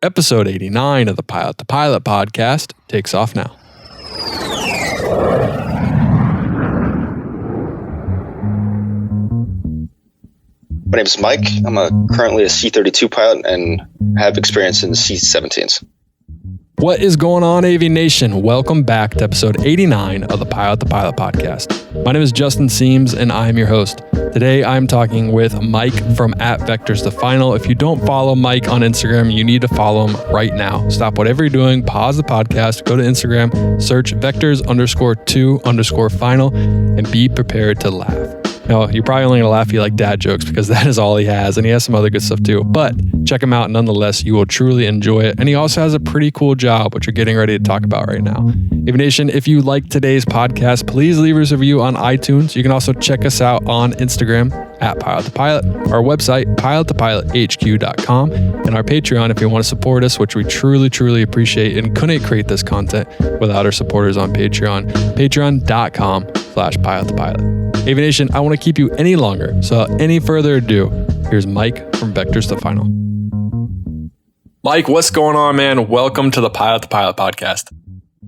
Episode 89 of the Pilot to Pilot podcast takes off now. My name is Mike. I'm currently a C-32 pilot and have experience in the C-17s. What is going on, AV Nation? Welcome back to episode 89 of the Pilot to Pilot podcast. My name is Justin Seams, and I am your host. Today, I'm talking with Mike from @VectorsToFinal. If you don't follow Mike on Instagram, you need to follow him right now. Stop whatever you're doing, pause the podcast, go to Instagram, search vectors_2_final, and be prepared to laugh. Now, you're probably only going to laugh if you like dad jokes because that is all he has, and he has some other good stuff too. But check him out nonetheless. You will truly enjoy it. And he also has a pretty cool job, which we're getting ready to talk about right now. AV Nation, if you like today's podcast, please leave us a review on iTunes. You can also check us out on Instagram @PilotToPilot, our website, pilottopilot.hq.com, and our Patreon if you want to support us, which we truly appreciate and couldn't create this content without our supporters on Patreon. Patreon.com/pilottopilot. AV Nation, I want to keep you any longer. So without any further ado, here's Mike from Vectors to Final. Mike, what's going on, man? Welcome to the Pilot to Pilot podcast.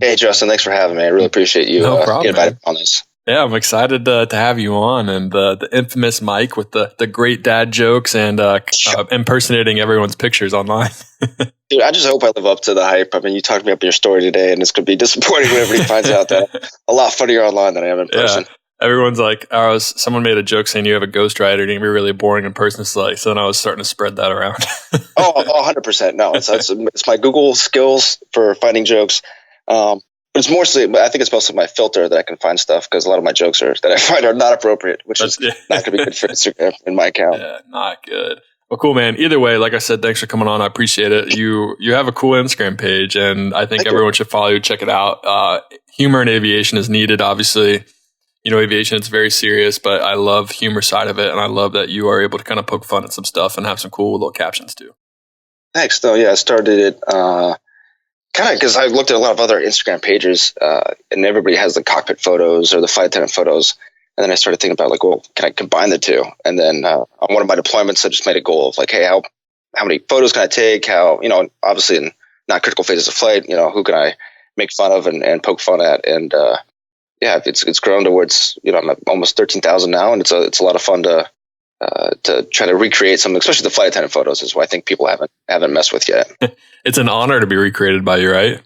Hey, Justin, thanks for having me. I really appreciate you getting invited on this. Yeah, I'm excited to have you on, and the infamous Mike with the great dad jokes and impersonating everyone's pictures online. Dude, I just hope I live up to the hype. I mean, you talked me up in your story today, and it's going to be disappointing when everybody finds out that I'm a lot funnier online than I am in person. Yeah. Everyone's like, someone made a joke saying you have a ghostwriter and you're be really boring in person. It's like, so then I was starting to spread that around. 100%. No, it's my Google skills for finding jokes. But I think it's mostly my filter that I can find stuff because a lot of my jokes that I find are not appropriate, which is not going to be good for Instagram in my account. Yeah, not good. Well, cool, man. Either way, like I said, thanks for coming on. I appreciate it. You have a cool Instagram page, and I think everyone should follow you. Check it out. Humor in aviation is needed, obviously. You know, aviation, it's very serious, but I love humor side of it, and I love that you are able to kind of poke fun at some stuff and have some cool little captions too. Thanks. No, yeah, I started it kind of because I looked at a lot of other Instagram pages, and everybody has the cockpit photos or the flight attendant photos, and then I started thinking about well, can I combine the two? And then on one of my deployments, I just made a goal of hey, how many photos can I take? How, obviously in not critical phases of flight, who can I make fun of and poke fun at? And yeah, it's grown towards I'm at almost 13,000 now, and it's a lot of fun to try to recreate some, especially the flight attendant photos, is what I think people haven't messed with yet. It's an honor to be recreated by you, right?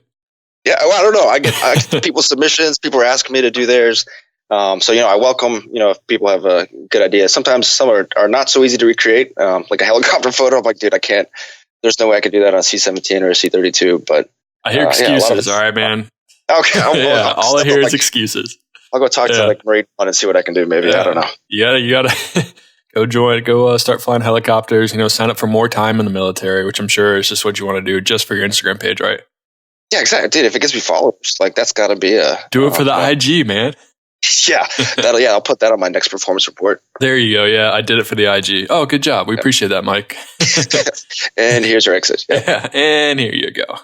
Yeah, well, I don't know. I get people's submissions. People are asking me to do theirs. So I welcome if people have a good idea. Sometimes some are not so easy to recreate, like a helicopter photo. I'm like, dude, I can't. There's no way I could do that on a C-17 or a C-32. But I hear excuses. All right, man. Okay. All I hear is excuses. I'll go talk to Marine One and see what I can do. Maybe I don't know. You gotta go start flying helicopters. Sign up for more time in the military, which I'm sure is just what you want to do, just for your Instagram page, right? Yeah, exactly, dude. If it gets me followers, that's got to be do it for the IG, man. Yeah, I'll put that on my next performance report. There you go. Yeah, I did it for the IG. Oh, good job. We appreciate that, Mike. And here's your exit. Yeah, and here you go.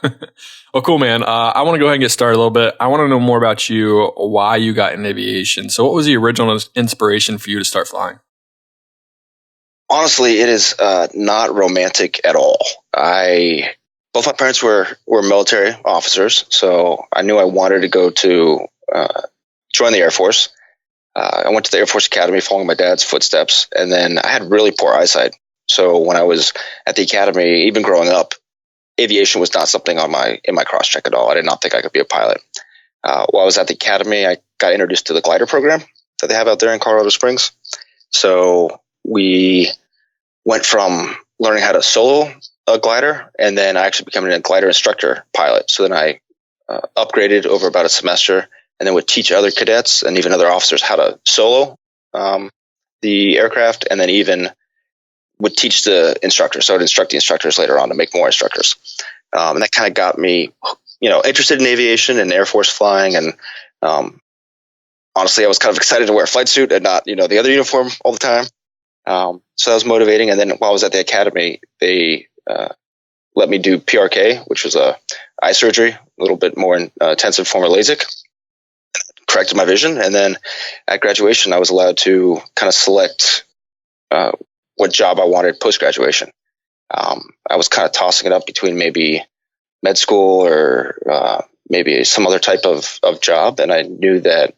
Well, cool, man. I want to go ahead and get started a little bit. I want to know more about you, why you got in aviation. So what was the original inspiration for you to start flying? Honestly, it is not romantic at all. Both my parents were military officers, so I knew I wanted to go to join the Air Force. I went to the Air Force Academy following my dad's footsteps, and then I had really poor eyesight. So when I was at the academy, even growing up, aviation was not something in my cross-check at all. I did not think I could be a pilot. While I was at the academy, I got introduced to the glider program that they have out there in Colorado Springs. So we went from learning how to solo a glider, and then I actually became a glider instructor pilot. So then I upgraded over about a semester, and then would teach other cadets and even other officers how to solo the aircraft, and then even would teach the instructors. So I would instruct the instructors later on to make more instructors. And that kind of got me, interested in aviation and Air Force flying. And honestly, I was kind of excited to wear a flight suit and not, the other uniform all the time. So that was motivating. And then while I was at the academy, they let me do PRK, which was eye surgery, a little bit more intensive form of LASIK. Corrected my vision. And then at graduation, I was allowed to kind of select what job I wanted post-graduation. I was kind of tossing it up between maybe med school or maybe some other type of job. And I knew that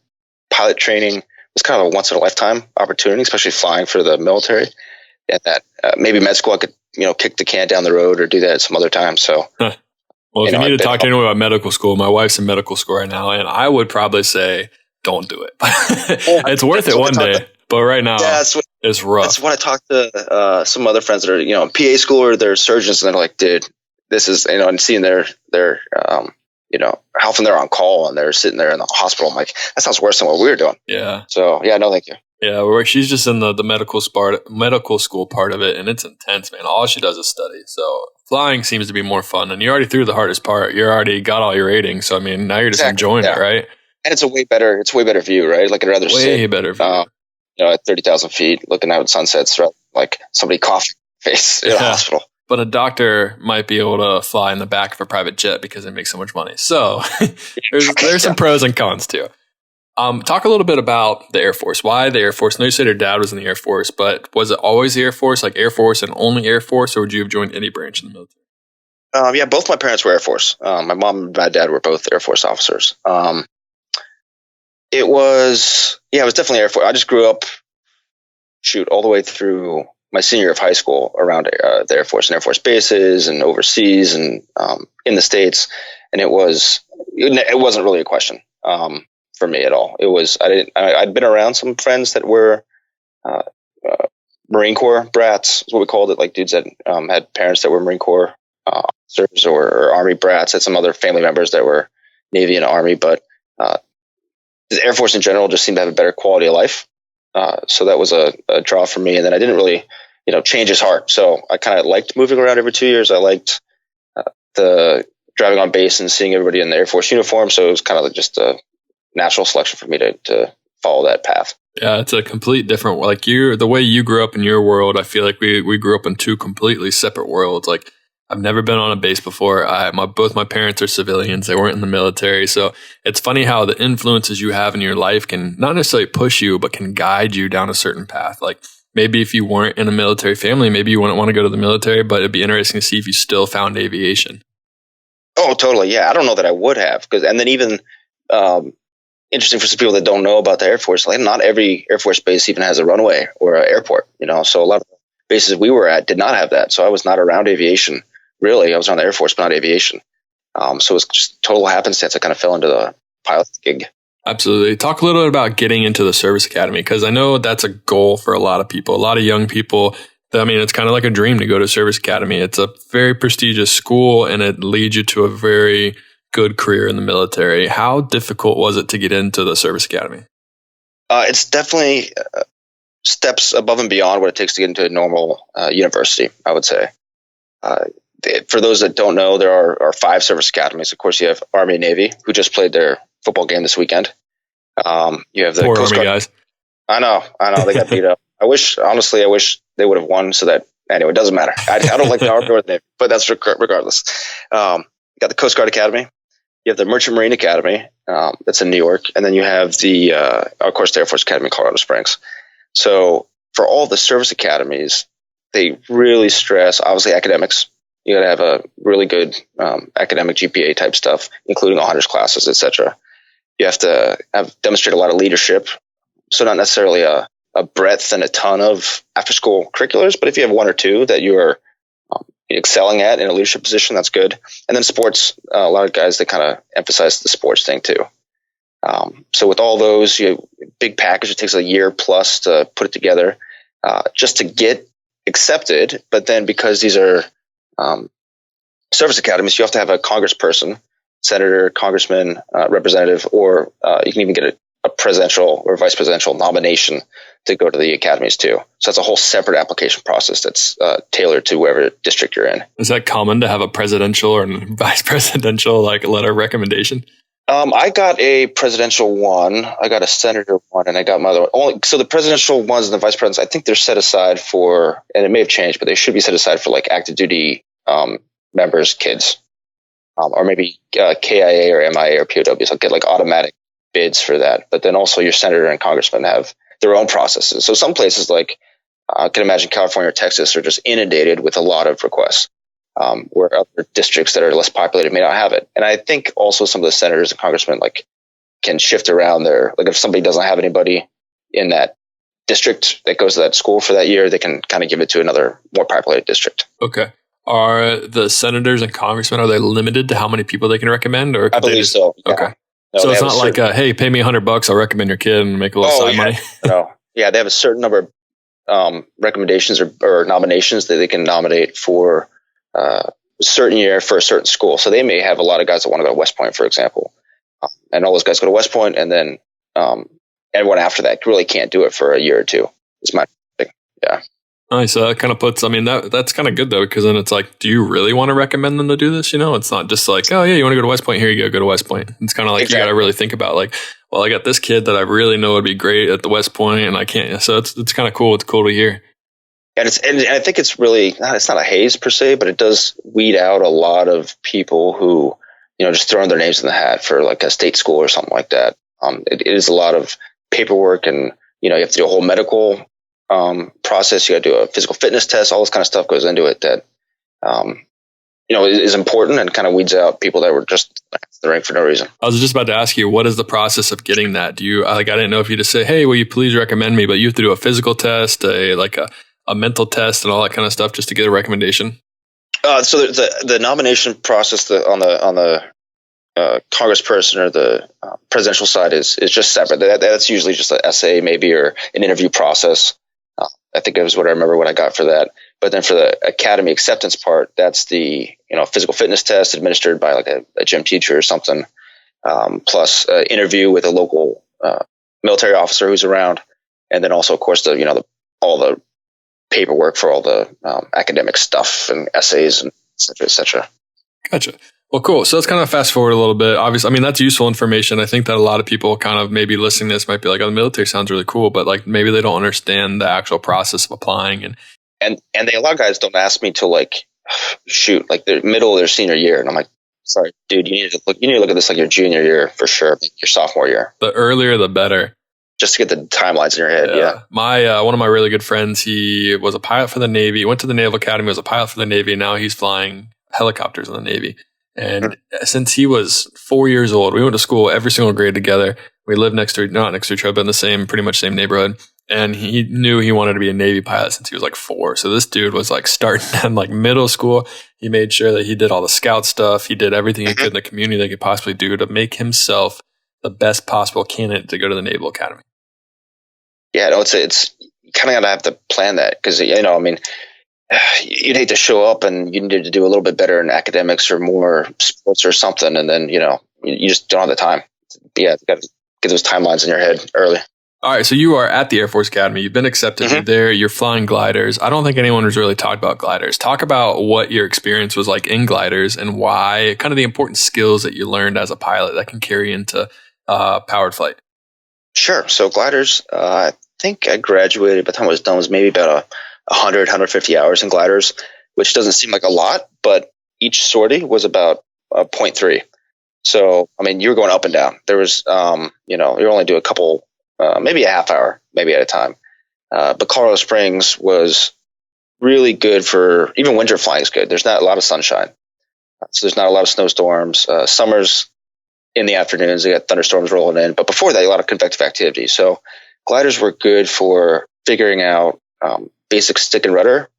pilot training was kind of a once in a lifetime opportunity, especially flying for the military. And that maybe med school, I could, kick the can down the road or do that at some other time. So, Well, if you need to talk to anyone about medical school, my wife's in medical school right now, and I would probably say, don't do it. It's worth it one day. But right now, it's rough. That's when I talk to some other friends that are, in PA school or they're surgeons, and they're like, dude, this is, and seeing their how often they're on call and they're sitting there in the hospital. I'm like, that sounds worse than what we were doing. Yeah. So, yeah, no, thank you. Yeah, she's just in the medical school part of it, and it's intense, man. All she does is study. So flying seems to be more fun, and you're already through the hardest part. You already got all your ratings. So, I mean, now you're just enjoying it, right? And it's a way better view, right? Like I'd rather way better view. At 30,000 feet looking out at sunsets, right? Like somebody coughing in the face in a hospital. But a doctor might be able to fly in the back of a private jet because they make so much money. So there's some pros and cons too. Talk a little bit about the Air Force. Why the Air Force? I know you said your dad was in the Air Force, but was it always the Air Force, like Air Force and only Air Force, or would you have joined any branch in the military? Yeah, both my parents were Air Force. My mom and my dad were both Air Force officers. It was definitely Air Force. I just grew up, all the way through my senior year of high school around the Air Force and Air Force bases and overseas and in the States. And it wasn't really a question for me at all. It was, I'd been around some friends that were Marine Corps brats, is what we called it, like dudes that had parents that were Marine Corps officers or Army brats. Had some other family members that were Navy and Army, but the Air Force in general just seemed to have a better quality of life. So that was a draw for me. And then I didn't really, change his heart. So I kind of liked moving around every 2 years. I liked the driving on base and seeing everybody in the Air Force uniform. So it was kind of just a natural selection for me to follow that path. Yeah, it's a complete different, like the way you grew up in your world. I feel like we grew up in two completely separate worlds. Like I've never been on a base before. Both my parents are civilians. They weren't in the military. So it's funny how the influences you have in your life can not necessarily push you, but can guide you down a certain path. Like maybe if you weren't in a military family, maybe you wouldn't want to go to the military, but it'd be interesting to see if you still found aviation. Oh, totally. Yeah. I don't know that I would have. And then even interesting for some people that don't know about the Air Force, like not every Air Force base even has a runway or an airport, So a lot of bases we were at did not have that. So I was not around aviation. Really, I was on the Air Force, but not aviation. So it was just total happenstance. I kind of fell into the pilot gig. Absolutely. Talk a little bit about getting into the service academy, because I know that's a goal for a lot of people, a lot of young people. It's kind of like a dream to go to service academy. It's a very prestigious school, and it leads you to a very good career in the military. How difficult was it to get into the service academy? It's definitely steps above and beyond what it takes to get into a normal university, I would say. For those that don't know, there are 5 service academies. Of course, you have Army and Navy, who just played their football game this weekend. You have the Poor Coast Army Guard guys. I know, they got beat up. I wish they would have won so that, anyway, it doesn't matter. I don't like the Army or the Navy, but that's regardless. You got the Coast Guard Academy. You have the Merchant Marine Academy. That's in New York. And then you have of course, the Air Force Academy in Colorado Springs. So for all the service academies, they really stress, obviously, academics. You got to have a really good academic GPA type stuff, including honors classes, etc. You have to demonstrate a lot of leadership. So not necessarily a breadth and a ton of after-school curriculars, but if you have 1 or 2 that you are excelling at in a leadership position, that's good. And then sports, a lot of guys that kind of emphasize the sports thing too. So with all those, big package, it takes a year plus to put it together just to get accepted. But then because these are service academies, you have to have a congressperson, senator, congressman, representative, or you can even get a presidential or vice presidential nomination to go to the academies too. So that's a whole separate application process that's tailored to wherever district you're in. Is that common to have a presidential or vice presidential letter of recommendation? I got a presidential one, I got a senator one, and I got my other one. So the presidential ones and the vice presidents, I think they're set aside for, and it may have changed, but they should be set aside for active duty members, kids, or maybe KIA or MIA or POWs. I'll get automatic bids for that. But then also your senator and congressman have their own processes. So some places I can imagine California or Texas are just inundated with a lot of requests, where other districts that are less populated may not have it. And I think also some of the senators and congressmen can shift around their, if somebody doesn't have anybody in that district that goes to that school for that year, they can kind of give it to another more populated district. Okay. Are the senators and congressmen, are they limited to how many people they can recommend? Or I believe so. Yeah. Okay. No, so it's not like, hey, pay me $100, I'll recommend your kid and make a little side money. No. Yeah, they have a certain number of recommendations or nominations that they can nominate for a certain year for a certain school. So they may have a lot of guys that want to go to West Point, for example. And all those guys go to West Point, and then everyone after that really can't do it for a year or two. Is my thing. Yeah. Nice. So that kind of puts, that's kind of good though, because then it's like, do you really want to recommend them to do this? It's not just like, oh yeah, you want to go to West Point? Here you go to West Point. It's kind of like, exactly. You got to really think about well, I got this kid that I really know would be great at the West Point, and I can't. So it's kind of cool. It's cool to hear. And I think it's really, it's not a haze per se, but it does weed out a lot of people who, just throwing their names in the hat for like a state school or something like that. It is a lot of paperwork, and, you have to do a whole medical process. You got to do a physical fitness test. All this kind of stuff goes into it that, is important, and kind of weeds out people that were just in the ring for no reason. I was just about to ask you, what is the process of getting that? Do you, I didn't know if you just say, hey, will you please recommend me? But you have to do a physical test, a mental test, and all that kind of stuff just to get a recommendation. So the nomination process on the congressperson or the presidential side is just separate. That's usually just an essay maybe, or an interview process. I think it was what I remember what I got for that. But then for the academy acceptance part, that's the physical fitness test administered by like a gym teacher or something, plus an interview with a local military officer who's around, and then also of course all the paperwork for all the academic stuff and essays and et cetera, et cetera. Gotcha. Well, cool. So let's kind of fast forward a little bit. Obviously, that's useful information. I think that a lot of people kind of maybe listening to this might be like, oh, the military sounds really cool, but maybe they don't understand the actual process of applying. And a lot of guys don't ask me till the middle of their senior year. And I'm like, sorry, dude, you need to look at this like your junior year for sure, your sophomore year. The earlier, the better. Just to get the timelines in your head. Yeah. My one of my really good friends, he was a pilot for the Navy, went to the Naval Academy, was a pilot for the Navy. And now he's flying helicopters in the Navy. And since he was 4 years old, we went to school every single grade together. We lived not next to each other, but in the pretty much same neighborhood. And he knew he wanted to be a Navy pilot since he was 4. So this dude was starting in middle school. He made sure that he did all the scout stuff. He did everything he could in the community that he could possibly do to make himself the best possible candidate to go to the Naval Academy. Yeah, no, it's kind of got to have to plan that, because you'd hate to show up and you need to do a little bit better in academics or more sports or something, and then you just don't have the time. Yeah, you got to get those timelines in your head early. All right, so you are at the Air Force Academy. You've been accepted. You're there. You're flying gliders. I don't think anyone has really talked about gliders. Talk about what your experience was like in gliders and why, kind of the important skills that you learned as a pilot that can carry into powered flight. Sure. So gliders, I think I graduated, by the time I was done, was maybe about 100, 150 hours in gliders, which doesn't seem like a lot, but each sortie was about 0.3. So, you were going up and down. There was, you only do a couple, maybe a half hour, maybe at a time. But Colorado Springs was really good for, even winter flying is good. There's not a lot of sunshine. So there's not a lot of snowstorms. Summers in the afternoons, they got thunderstorms rolling in. But before that, a lot of convective activity. So gliders were good for figuring out basic stick and rudder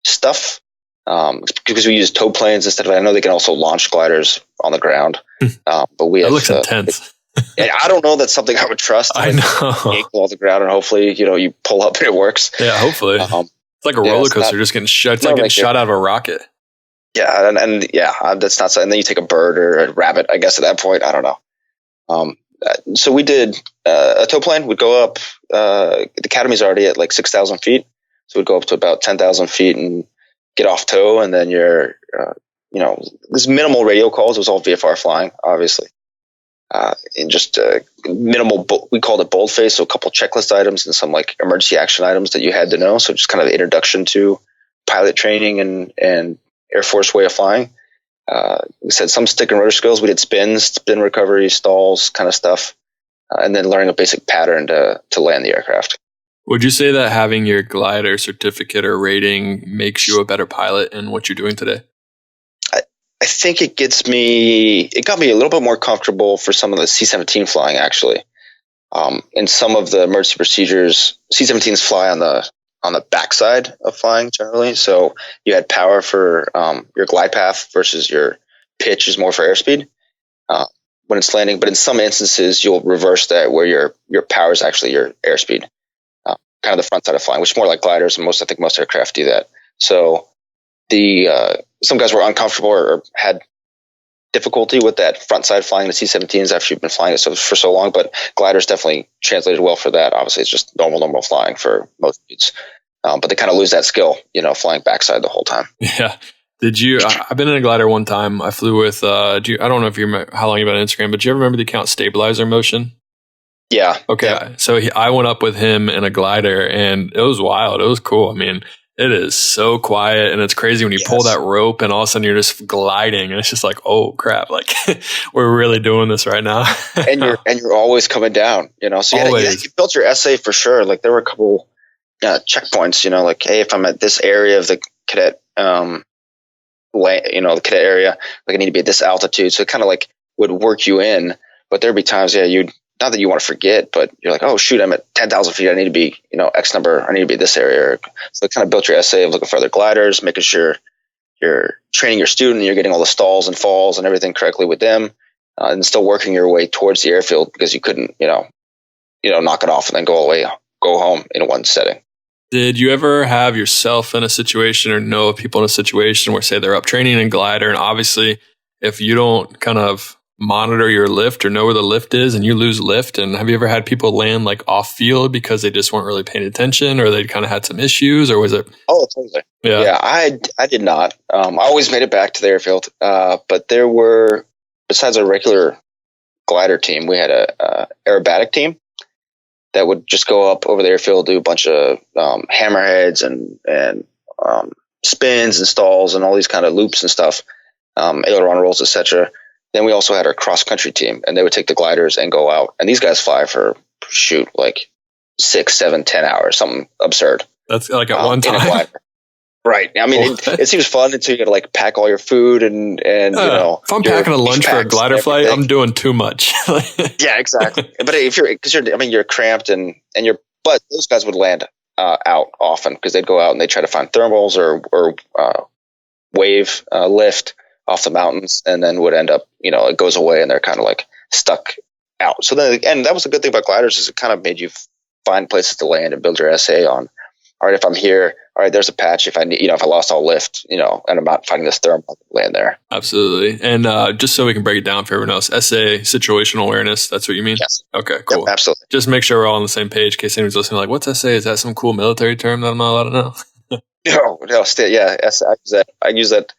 stuff, because we use tow planes instead of, I know they can also launch gliders on the ground. But we that looks intense. I don't know. That's something I would trust. I know. Ankle on the ground, and hopefully, you pull up and it works. Yeah, hopefully. It's like a roller coaster, just getting shot. It's like getting shot out of a rocket. Yeah, and that's not. And then you take a bird or a rabbit, I guess, at that point. I don't know. So we did a tow plane. We'd go up. The academy's already at 6,000 feet, so we'd go up to about 10,000 feet and get off tow, and then you're, there's minimal radio calls. It was all VFR flying, obviously. And just minimal, we called it boldface, so a couple checklist items and some emergency action items that you had to know. So just kind of the introduction to pilot training and Air Force way of flying. We said some stick and rudder skills. We did spin recovery, stalls, kind of stuff, and then learning a basic pattern to land the aircraft. Would you say that having your glider certificate or rating makes you a better pilot in what you're doing today? I think it got me a little bit more comfortable for some of the C-17 flying, actually. In some of the emergency procedures, C-17s fly on the backside of flying generally. So you had power for your glide path versus your pitch is more for airspeed when it's landing. But in some instances, you'll reverse that where your power is actually your airspeed, kind of the front side of flying, which is more like gliders, and I think most aircraft do that. So some guys were uncomfortable or had difficulty with that front side flying the C-17s after you've been flying it for so long, but gliders definitely translated well for that. Obviously, it's just normal flying for most dudes. But they kind of lose that skill, flying backside the whole time. Yeah. Did you? I've been in a glider one time. I flew with. I don't know if you remember how long you've been on Instagram, but do you ever remember the account Stabilizer Motion? Yeah. Okay. Yeah. So I went up with him in a glider, and it was wild. It was cool. I mean, it is so quiet, and it's crazy when you pull that rope, and all of a sudden you're just gliding, and it's just like, oh crap! Like we're really doing this right now. and you're always coming down. So you built your essay for sure. Like there were a couple checkpoints. Like hey, if I'm at this area of the cadet the cadet area, like I need to be at this altitude. So it kind of like would work you in, but there'd be times, you'd not that you want to forget, but you're like, oh shoot, I'm at 10,000 feet. I need to be, X number. I need to be this area. So it kind of built your essay of looking for other gliders, making sure you're training your student, you're getting all the stalls and falls and everything correctly with them, and still working your way towards the airfield because you couldn't, knock it off and then go home in one setting. Did you ever have yourself in a situation or know of people in a situation where say they're up training in glider, and obviously if you don't kind of monitor your lift or know where the lift is and you lose lift, and have you ever had people land like off field because they just weren't really paying attention or they kind of had some issues, or was it? Oh, totally. Yeah, I did not. I always made it back to the airfield, but there were, besides a regular glider team, we had a aerobatic team that would just go up over the airfield, do a bunch of hammerheads and spins and stalls and all these kind of loops and stuff, aileron rolls, etc. Then we also had our cross country team, and they would take the gliders and go out. And these guys fly for like 6, 7, 10 hours, something absurd. That's like at one time. Right. I mean, it seems fun until you got to like pack all your food and if I'm packing a lunch for a glider flight, I'm doing too much. Yeah, exactly. But you're cramped but those guys would land out often because they'd go out and they try to find thermals or wave lift off the mountains, and then would end up, it goes away and they're kind of like stuck out. So then, and that was the good thing about gliders, is it kind of made you find places to land and build your essay on. All right, if I'm here, all right, there's a patch. If I need, if I lost all lift, and I'm not finding this thermal, I can land there. Absolutely. And just so we can break it down for everyone else, essay, situational awareness, that's what you mean? Yes. Okay, cool. Yep, absolutely. Just make sure we're all on the same page in case anyone's listening, like, what's essay? Is that some cool military term that I'm not allowed to know? I use that.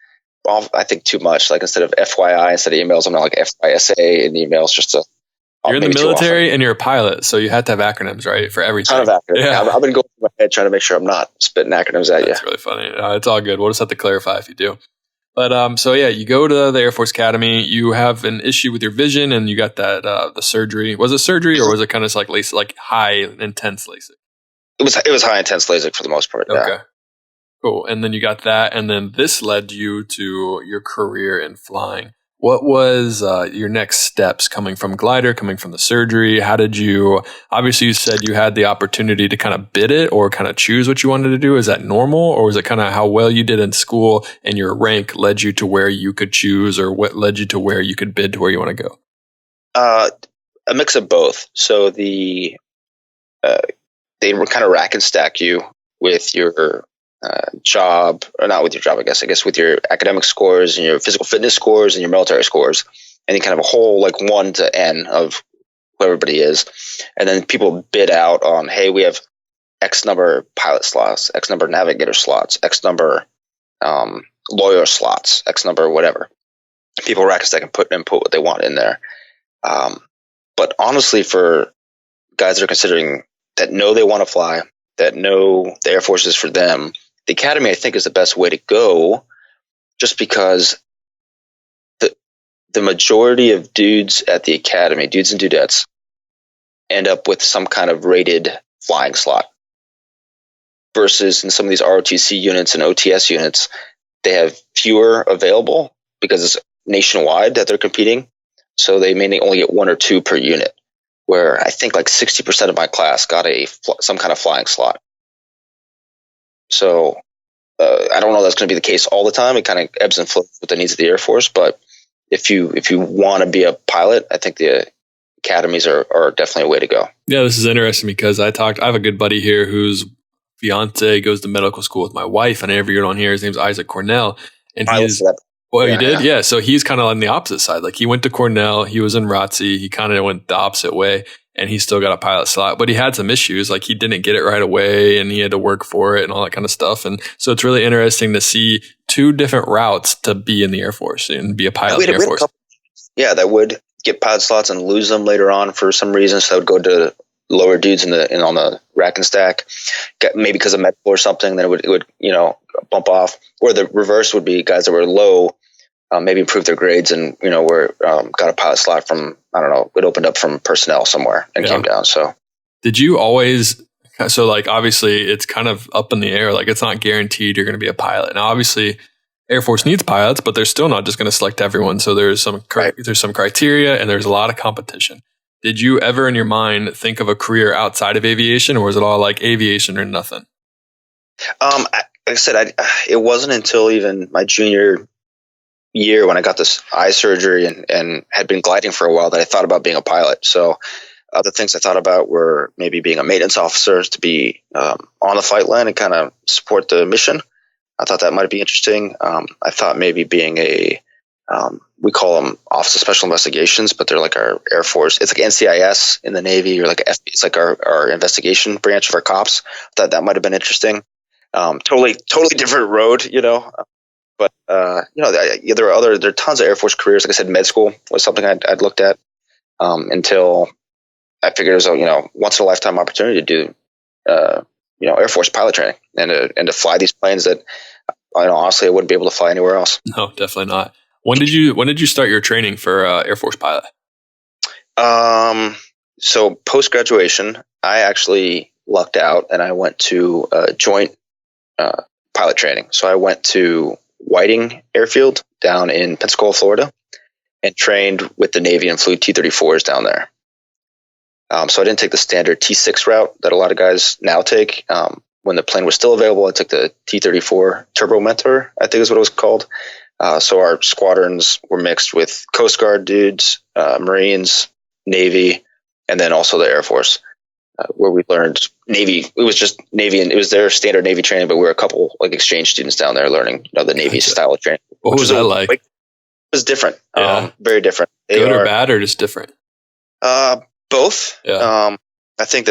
I think too much. Like instead of FYI, instead of emails, I'm not like FYSA in emails just to. You're in the military and you're a pilot, so you had to have acronyms, right, for everything. Ton of acronyms. Yeah. I've been going through my head trying to make sure I'm not spitting acronyms at you. That's really funny. It's all good. We'll just have to clarify if you do. But so yeah, you go to the Air Force Academy. You have an issue with your vision, and you got that the surgery. Was it surgery, or was it kind of like LASIK, like high intense LASIK? It was high intense LASIK for the most part. Okay. Yeah. Cool. And then you got that, and then this led you to your career in flying. What was your next steps coming from glider, coming from the surgery? How did you, obviously you said you had the opportunity to kind of bid it or kind of choose what you wanted to do. Is that normal, or was it kind of how well you did in school and your rank led you to where you could choose, or what led you to where you could bid to where you want to go? A mix of both. So they were kind of rack and stack you with your job, or not with your job, I guess with your academic scores and your physical fitness scores and your military scores, and you kind of a whole like 1 to N of who everybody is. And then people bid out on, hey, we have X number pilot slots, X number navigator slots, X number lawyer slots, X number whatever. People rack and stack and put what they want in there. But honestly, for guys that are considering that know they want to fly, that know the Air Force is for them, the Academy, I think, is the best way to go, just because the majority of dudes at the Academy, dudes and dudettes, end up with some kind of rated flying slot. versus in some of these ROTC units and OTS units, they have fewer available because it's nationwide that they're competing. So they may only get 1 or 2 per unit, where I think like 60% of my class got some kind of flying slot. So I don't know that's going to be the case all the time. It kind of ebbs and flows with the needs of the Air Force. But if you want to be a pilot, I think the academies are definitely a way to go. Yeah, this is interesting because I have a good buddy here whose fiance goes to medical school with my wife, and I interviewed on here. His name's Isaac Cornell, and you did? Yeah. So he's kind of on the opposite side. Like he went to Cornell, he was in ROTC, he kind of went the opposite way, and he still got a pilot slot, but he had some issues. Like he didn't get it right away, and he had to work for it and all that kind of stuff. And so it's really interesting to see 2 different routes to be in the Air Force and be a pilot in the Air Force. That would get pilot slots and lose them later on for some reason. So I would go to lower dudes on the rack and stack, maybe because of medical or something. Then it would bump off. Or the reverse would be guys that were low, maybe improved their grades and were got a pilot slot from, I don't know, it opened up from personnel somewhere and came down. So did you always? So like obviously it's kind of up in the air. Like it's not guaranteed you're going to be a pilot. Now obviously Air Force needs pilots, but they're still not just going to select everyone. So there's some criteria and there's a lot of competition. Did you ever in your mind think of a career outside of aviation, or was it all like aviation or nothing? Like I said, it wasn't until even my junior year when I got this eye surgery and had been gliding for a while that I thought about being a pilot. So other things I thought about were maybe being a maintenance officer to be on the flight line and kind of support the mission. I thought that might be interesting. I thought maybe being we call them Office of Special Investigations, but they're like our Air Force. It's like NCIS in the Navy, or like it's like our investigation branch of our cops. I thought that might have been interesting. Totally different road, But there are tons of Air Force careers. Like I said, med school was something I'd looked at until I figured it was a once in a lifetime opportunity to do Air Force pilot training and to fly these planes that honestly I wouldn't be able to fly anywhere else. No, definitely not. When did you start your training for Air Force pilot? So post graduation, I actually lucked out and I went to joint pilot training. So I went to Whiting Airfield down in Pensacola, Florida, and trained with the Navy and flew T-34s down there. So I didn't take the standard T6 route that a lot of guys now take. When the plane was still available, I took the T-34 Turbo Mentor, I think is what it was called. So our squadrons were mixed with Coast Guard dudes, Marines, Navy, and then also the Air Force, where we learned Navy. It was just Navy, and it was their standard Navy training, but we were a couple like exchange students down there learning the Navy style of training. What was that like? It was different, very different. Good or bad, or just different? Both. Yeah. I think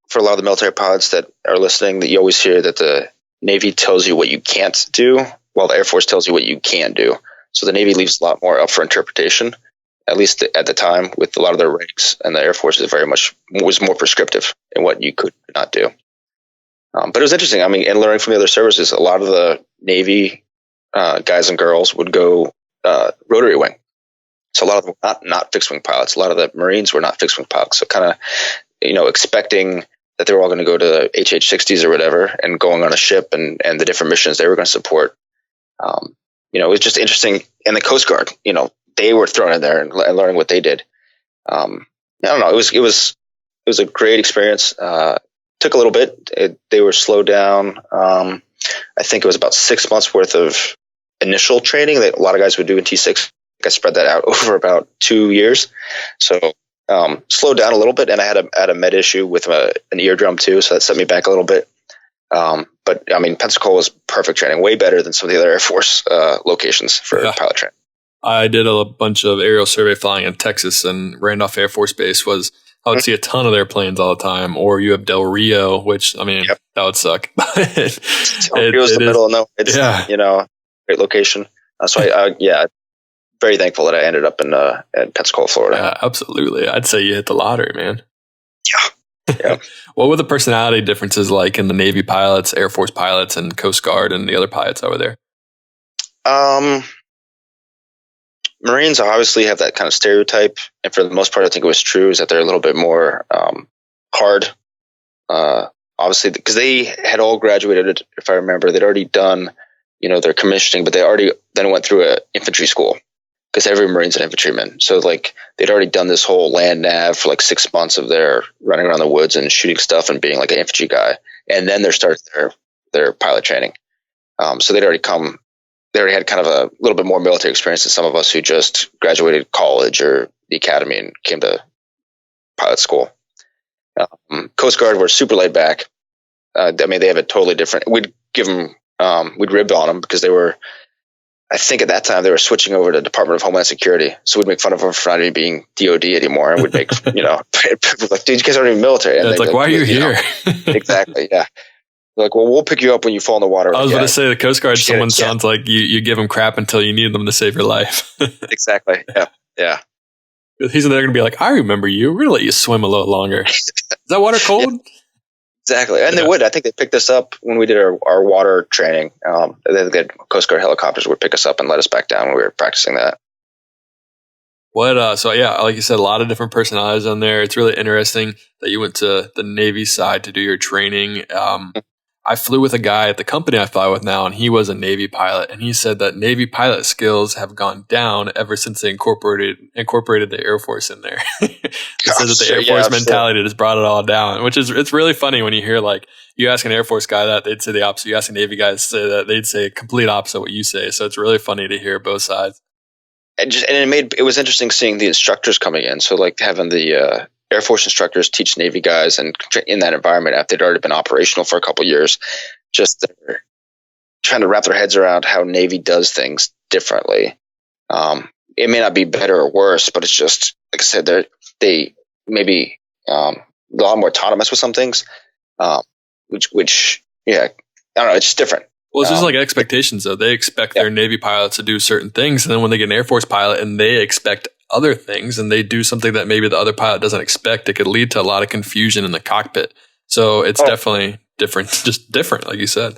for a lot of the military pilots that are listening, that you always hear that the Navy tells you what you can't do, while the Air Force tells you what you can do. So the Navy leaves a lot more up for interpretation, at least at the time, with a lot of their regs, and the Air Force was more prescriptive in what you could not do. But it was interesting. I mean, and learning from the other services, a lot of the Navy guys and girls would go rotary wing. So a lot of them were not fixed wing pilots. A lot of the Marines were not fixed wing pilots. So kind of, expecting that they were all going to go to HH-60s or whatever and going on a ship and the different missions they were going to support. It was just interesting. And the Coast Guard, they were thrown in there and learning what they did. I don't know. It was a great experience. Took a little bit. They were slowed down. I think it was about 6 months worth of initial training that a lot of guys would do in T6. I spread that out over about 2 years. So slowed down a little bit, and I had a med issue with an eardrum too, so that set me back a little bit. But I mean, Pensacola was perfect training, way better than some of the other Air Force locations for pilot training. I did a bunch of aerial survey flying in Texas, and Randolph Air Force Base I would see a ton of their planes all the time. Or you have Del Rio, which that would suck. Del Rio's the middle of nowhere. It's great location. So I very thankful that I ended up in Pensacola, Florida. Yeah, absolutely. I'd say you hit the lottery, man. Yeah. What were the personality differences like in the Navy pilots, Air Force pilots, and Coast Guard and the other pilots over there? Marines obviously have that kind of stereotype, and for the most part, I think it was true, is that they're a little bit more hard, obviously, because they had all graduated, if I remember, they'd already done, their commissioning, but they already then went through an infantry school because every Marine's an infantryman. So like they'd already done this whole land nav for like 6 months of their running around the woods and shooting stuff and being like an infantry guy. And then they're starting their pilot training. So they already had kind of a little bit more military experience than some of us who just graduated college or the academy and came to pilot school. Coast Guard were super laid back. They have a totally different. We'd give them, we'd rib on them because they were. I think at that time they were switching over to Department of Homeland Security, so we'd make fun of them for not even being DOD anymore, and we'd make like, dude, you guys aren't even military. And it's like, why are you here? Exactly, yeah. They're like, well, we'll pick you up when you fall in the water. I was going to say the Coast Guard. Someone sounds like you give them crap until you need them to save your life. Exactly. Yeah. He's there going to be like, I remember you. We're going to let you swim a little longer. Is that water cold? Yeah. Exactly. And they would. I think they picked us up when we did our water training. They had Coast Guard helicopters would pick us up and let us back down when we were practicing that. So yeah, like you said, a lot of different personalities on there. It's really interesting that you went to the Navy side to do your training. I flew with a guy at the company I fly with now, and he was a Navy pilot. And he said that Navy pilot skills have gone down ever since they incorporated the Air Force in there. He said that the Air Force mentality just brought it all down, it's really funny when you hear, like, you ask an Air Force guy that, they'd say the opposite. You ask a Navy guy to say that, they'd say complete opposite what you say. So it's really funny to hear both sides. And it was interesting seeing the instructors coming in. So like having the Air Force instructors teach Navy guys, and in that environment after they'd already been operational for a couple of years, just they're trying to wrap their heads around how Navy does things differently. It may not be better or worse, but it's just, like I said, they maybe a lot more autonomous with some things, which I don't know, it's just different. Well, it's just like expectations, though. They expect their Navy pilots to do certain things, and then when they get an Air Force pilot and they expect other things, and they do something that maybe the other pilot doesn't expect, it could lead to a lot of confusion in the cockpit. So it's definitely different, just different, like you said.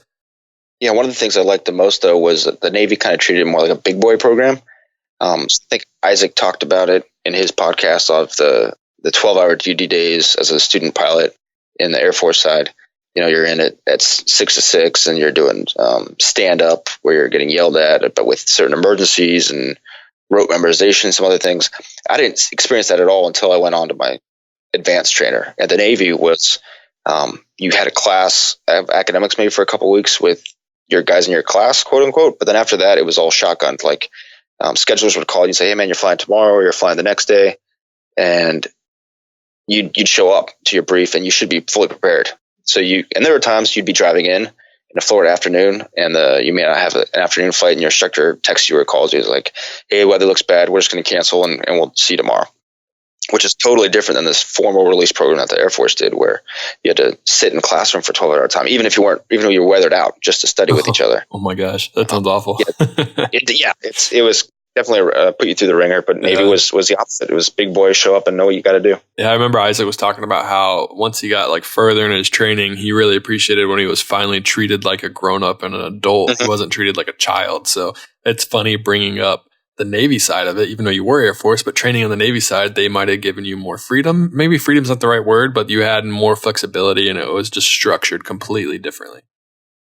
Yeah, one of the things I liked the most, though, was that the Navy kind of treated it more like a big boy program. I think Isaac talked about it in his podcast of the 12-hour duty days as a student pilot in the Air Force side. You're in it at 6 to 6, and you're doing stand up where you're getting yelled at, but with certain emergencies and rote memorization, some other things. I didn't experience that at all until I went on to my advanced trainer. At the Navy was you had a class of academics maybe for a couple of weeks with your guys in your class, quote unquote. But then after that, it was all shotgunned. Like schedulers would call you and say, "Hey man, you're flying tomorrow," or "You're flying the next day," and you'd show up to your brief, and you should be fully prepared. And there were times you'd be driving in a Florida afternoon, and you may not have an afternoon flight, and your instructor texts you or calls you like, "Hey, weather looks bad. We're just going to cancel, and we'll see you tomorrow." Which is totally different than this formal release program that the Air Force did, where you had to sit in a classroom for 12 hours time, even if you were weathered out, just to study with each other. Oh my gosh, that sounds awful. It was definitely put you through the ringer, but Navy was the opposite. It was big boys show up and know what you got to do. Yeah, I remember Isaac was talking about how once he got like further in his training, he really appreciated when he was finally treated like a grown up and an adult. Mm-hmm. He wasn't treated like a child. So it's funny bringing up the Navy side of it, even though you were Air Force, but training on the Navy side, they might have given you more freedom. Maybe freedom's not the right word, but you had more flexibility, and it was just structured completely differently.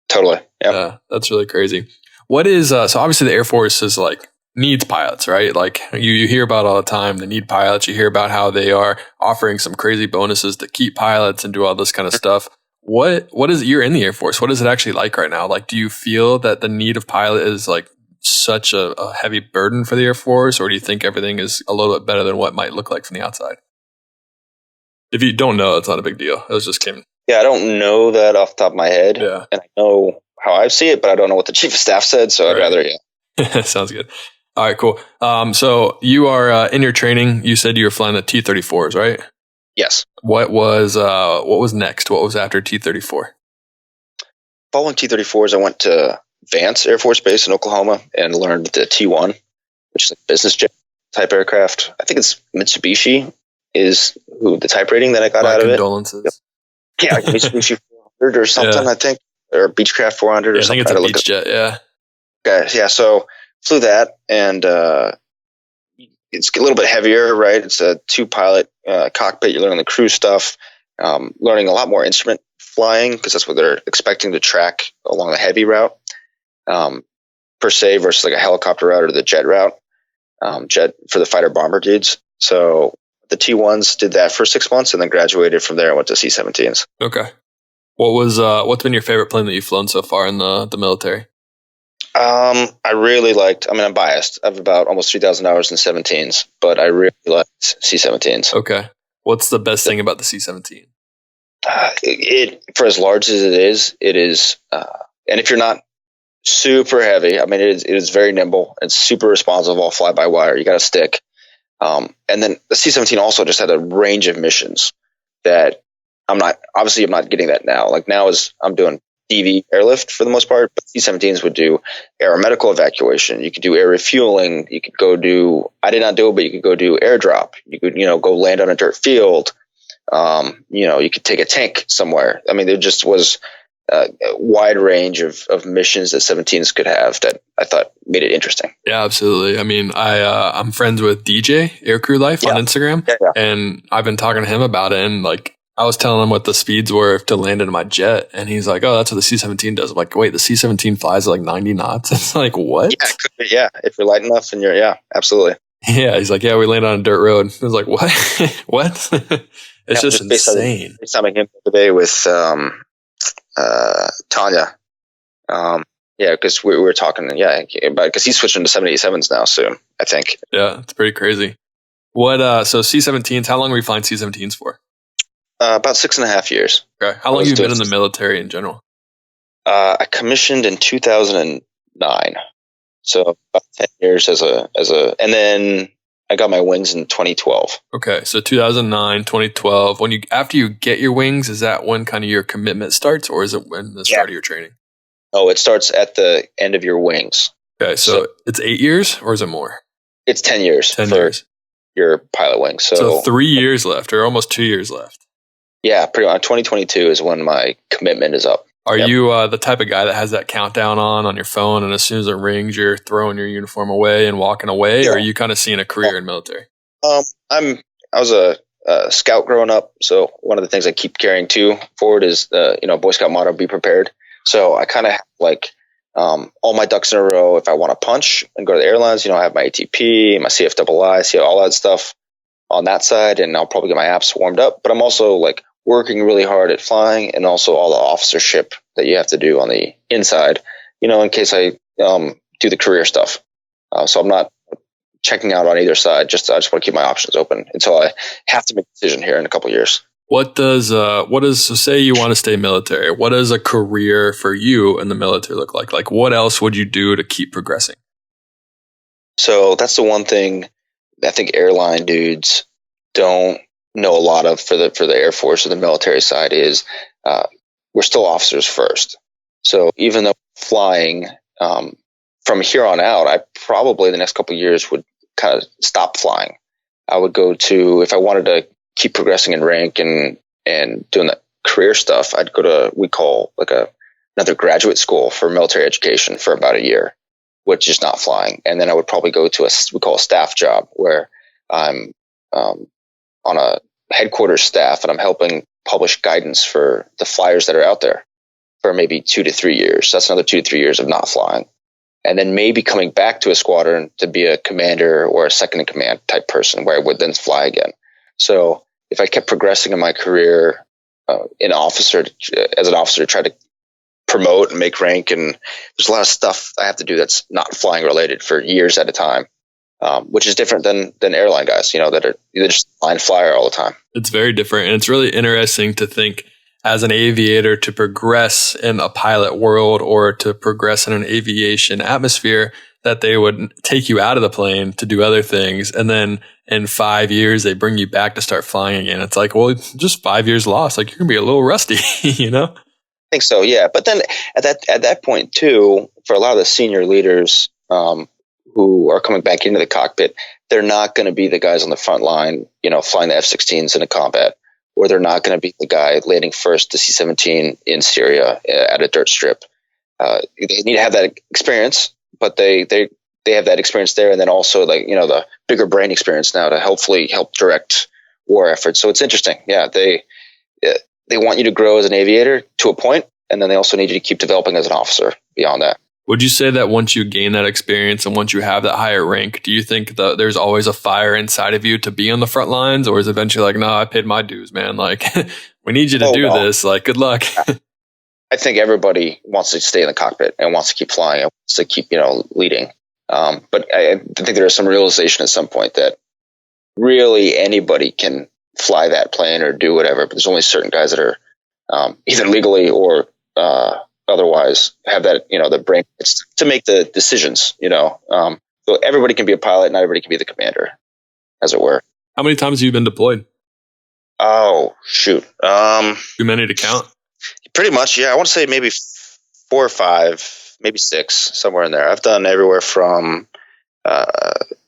Totally. Yeah, that's really crazy. What is, so obviously the Air Force is like, needs pilots, right? Like you hear about all the time, the need pilots. You hear about how they are offering some crazy bonuses to keep pilots and do all this kind of stuff. What is it? You're in the Air Force. What is it actually like right now? Like, do you feel that the need of pilot is like such a heavy burden for the Air Force, or do you think everything is a little bit better than what might look like from the outside? If you don't know, it's not a big deal. It was just came. Yeah, I don't know that off the top of my head. Yeah. And I know how I see it, but I don't know what the chief of staff said. So I'd rather, Sounds good. All right, cool. So you are in your training. You said you were flying the T-34s, right? Yes. What was next? What was after T-34? Following T-34s, I went to Vance Air Force Base in Oklahoma and learned the T-1, which is a business jet type aircraft. I think it's Mitsubishi is the type rating that I got out of it. Condolences. Yeah, like Mitsubishi 400 or something, I think, or Beechcraft 400 or something. I think it's a beach jet, yeah. Okay, yeah, so flew that, and it's a little bit heavier, right? It's a 2-pilot cockpit. You're learning the crew stuff, learning a lot more instrument flying because that's what they're expecting to track along the heavy route, per se, versus like a helicopter route or the jet route, jet for the fighter bomber dudes. So the T1s did that for 6 months and then graduated from there and went to C-17s. Okay. What's been your favorite plane that you've flown so far in the military? I really liked, I'm biased. I have about almost 3,000 hours in 17s, but I really liked C-17s. Okay. What's the best thing about the C-17? For as large as it is, and if you're not super heavy, it is very nimble. It's super responsive, all fly by wire. You got a stick. And then the C-17 also just had a range of missions that I'm not getting that now. Like now I'm doing DV airlift for the most part, but C-17s would do aeromedical evacuation. You could do air refueling. You could go do, I did not do it, but you could go do airdrop. You could, go land on a dirt field. You could take a tank somewhere. There just was a wide range of missions that 17s could have that I thought made it interesting. Yeah, absolutely. I'm friends with DJ Aircrew Life on Instagram, and I've been talking to him about it, and like I was telling him what the speeds were to land in my jet, and he's like, "Oh, that's what the C-17 does." I'm like, "Wait, the C-17 flies at like 90 knots?" It's like, what? Yeah, it could be, if you're light enough, and absolutely. Yeah, he's like, "Yeah, we landed on a dirt road." I was like, "What? What?" It's just insane. FaceTiming him today with Tanya. Because we were talking, because he's switching to 787s now soon, I think. Yeah, it's pretty crazy. So C-17s, how long were you flying C-17s for? About 6.5 years. Okay. How long have you been in the military in general? I commissioned in 2009. So about 10 years and then I got my wings in 2012. Okay. So 2009, 2012, after you get your wings, is that when kind of your commitment starts, or is it when the start of your training? Oh, it starts at the end of your wings. Okay. So it's 8 years, or is it more? It's 10 years. 10 years. Your pilot wings. So 3 years left, or almost 2 years left. Yeah, pretty much. 2022 is when my commitment is up. Are you the type of guy that has that countdown on your phone, and as soon as it rings, you're throwing your uniform away and walking away, or are you kind of seeing a career in military? I was a scout growing up, so one of the things I keep carrying forward is Boy Scout motto: "Be prepared." So I kind of have all my ducks in a row. If I want to punch and go to the airlines, I have my ATP, my CFII, see all that stuff on that side, and I'll probably get my apps warmed up. But I'm also working really hard at flying, and also all the officership that you have to do on the inside, in case I do the career stuff. So I'm not checking out on either side. I just want to keep my options open until I have to make a decision here in a couple of years. So say you want to stay military. What does a career for you in the military look like? Like, what else would you do to keep progressing? So that's the one thing I think airline dudes don't know a lot of for the Air Force or the military side is we're still officers first. So even though flying, from here on out, I probably the next couple of years would kind of stop flying. I would go to, if I wanted to keep progressing in rank and doing that career stuff, I'd go to, we call another graduate school for military education for about a year, which is not flying. And then I would probably go to we call a staff job, where I'm on a headquarters staff, and I'm helping publish guidance for the flyers that are out there for maybe 2 to 3 years. That's another 2 to 3 years of not flying. And then maybe coming back to a squadron to be a commander or a second in command type person, where I would then fly again. So if I kept progressing in my career as an officer to try to promote and make rank, and there's a lot of stuff I have to do that's not flying related for years at a time. Which is different than airline guys, that are either just flying flyer all the time. It's very different. And it's really interesting to think as an aviator to progress in a pilot world or to progress in an aviation atmosphere, that they would take you out of the plane to do other things. And then in 5 years, they bring you back to start flying again. It's like, well, just 5 years lost. Like, you're going to be a little rusty, I think so, yeah. But then at that point too, for a lot of the senior leaders, who are coming back into the cockpit, they're not going to be the guys on the front line, flying the F-16s in a combat, or they're not going to be the guy landing first the C-17 in Syria at a dirt strip. They need to have that experience, but they have that experience there, and then also the bigger brain experience now to hopefully help direct war efforts. So it's interesting. Yeah, they want you to grow as an aviator to a point, and then they also need you to keep developing as an officer beyond that. Would you say that once you gain that experience and once you have that higher rank, do you think that there's always a fire inside of you to be on the front lines, or is it eventually like, no, I paid my dues, man. Like, we need you to do this. Like, good luck. I think everybody wants to stay in the cockpit and wants to keep flying and wants to keep, leading. But I think there is some realization at some point that really anybody can fly that plane or do whatever, but there's only certain guys that are either legally or otherwise have that, the brain to make the decisions, so everybody can be a pilot, not everybody can be the commander, as it were. How many times have you been deployed? Oh, shoot. Too many to count? Pretty much, yeah. I want to say maybe 4 or 5, maybe 6, somewhere in there. I've done everywhere from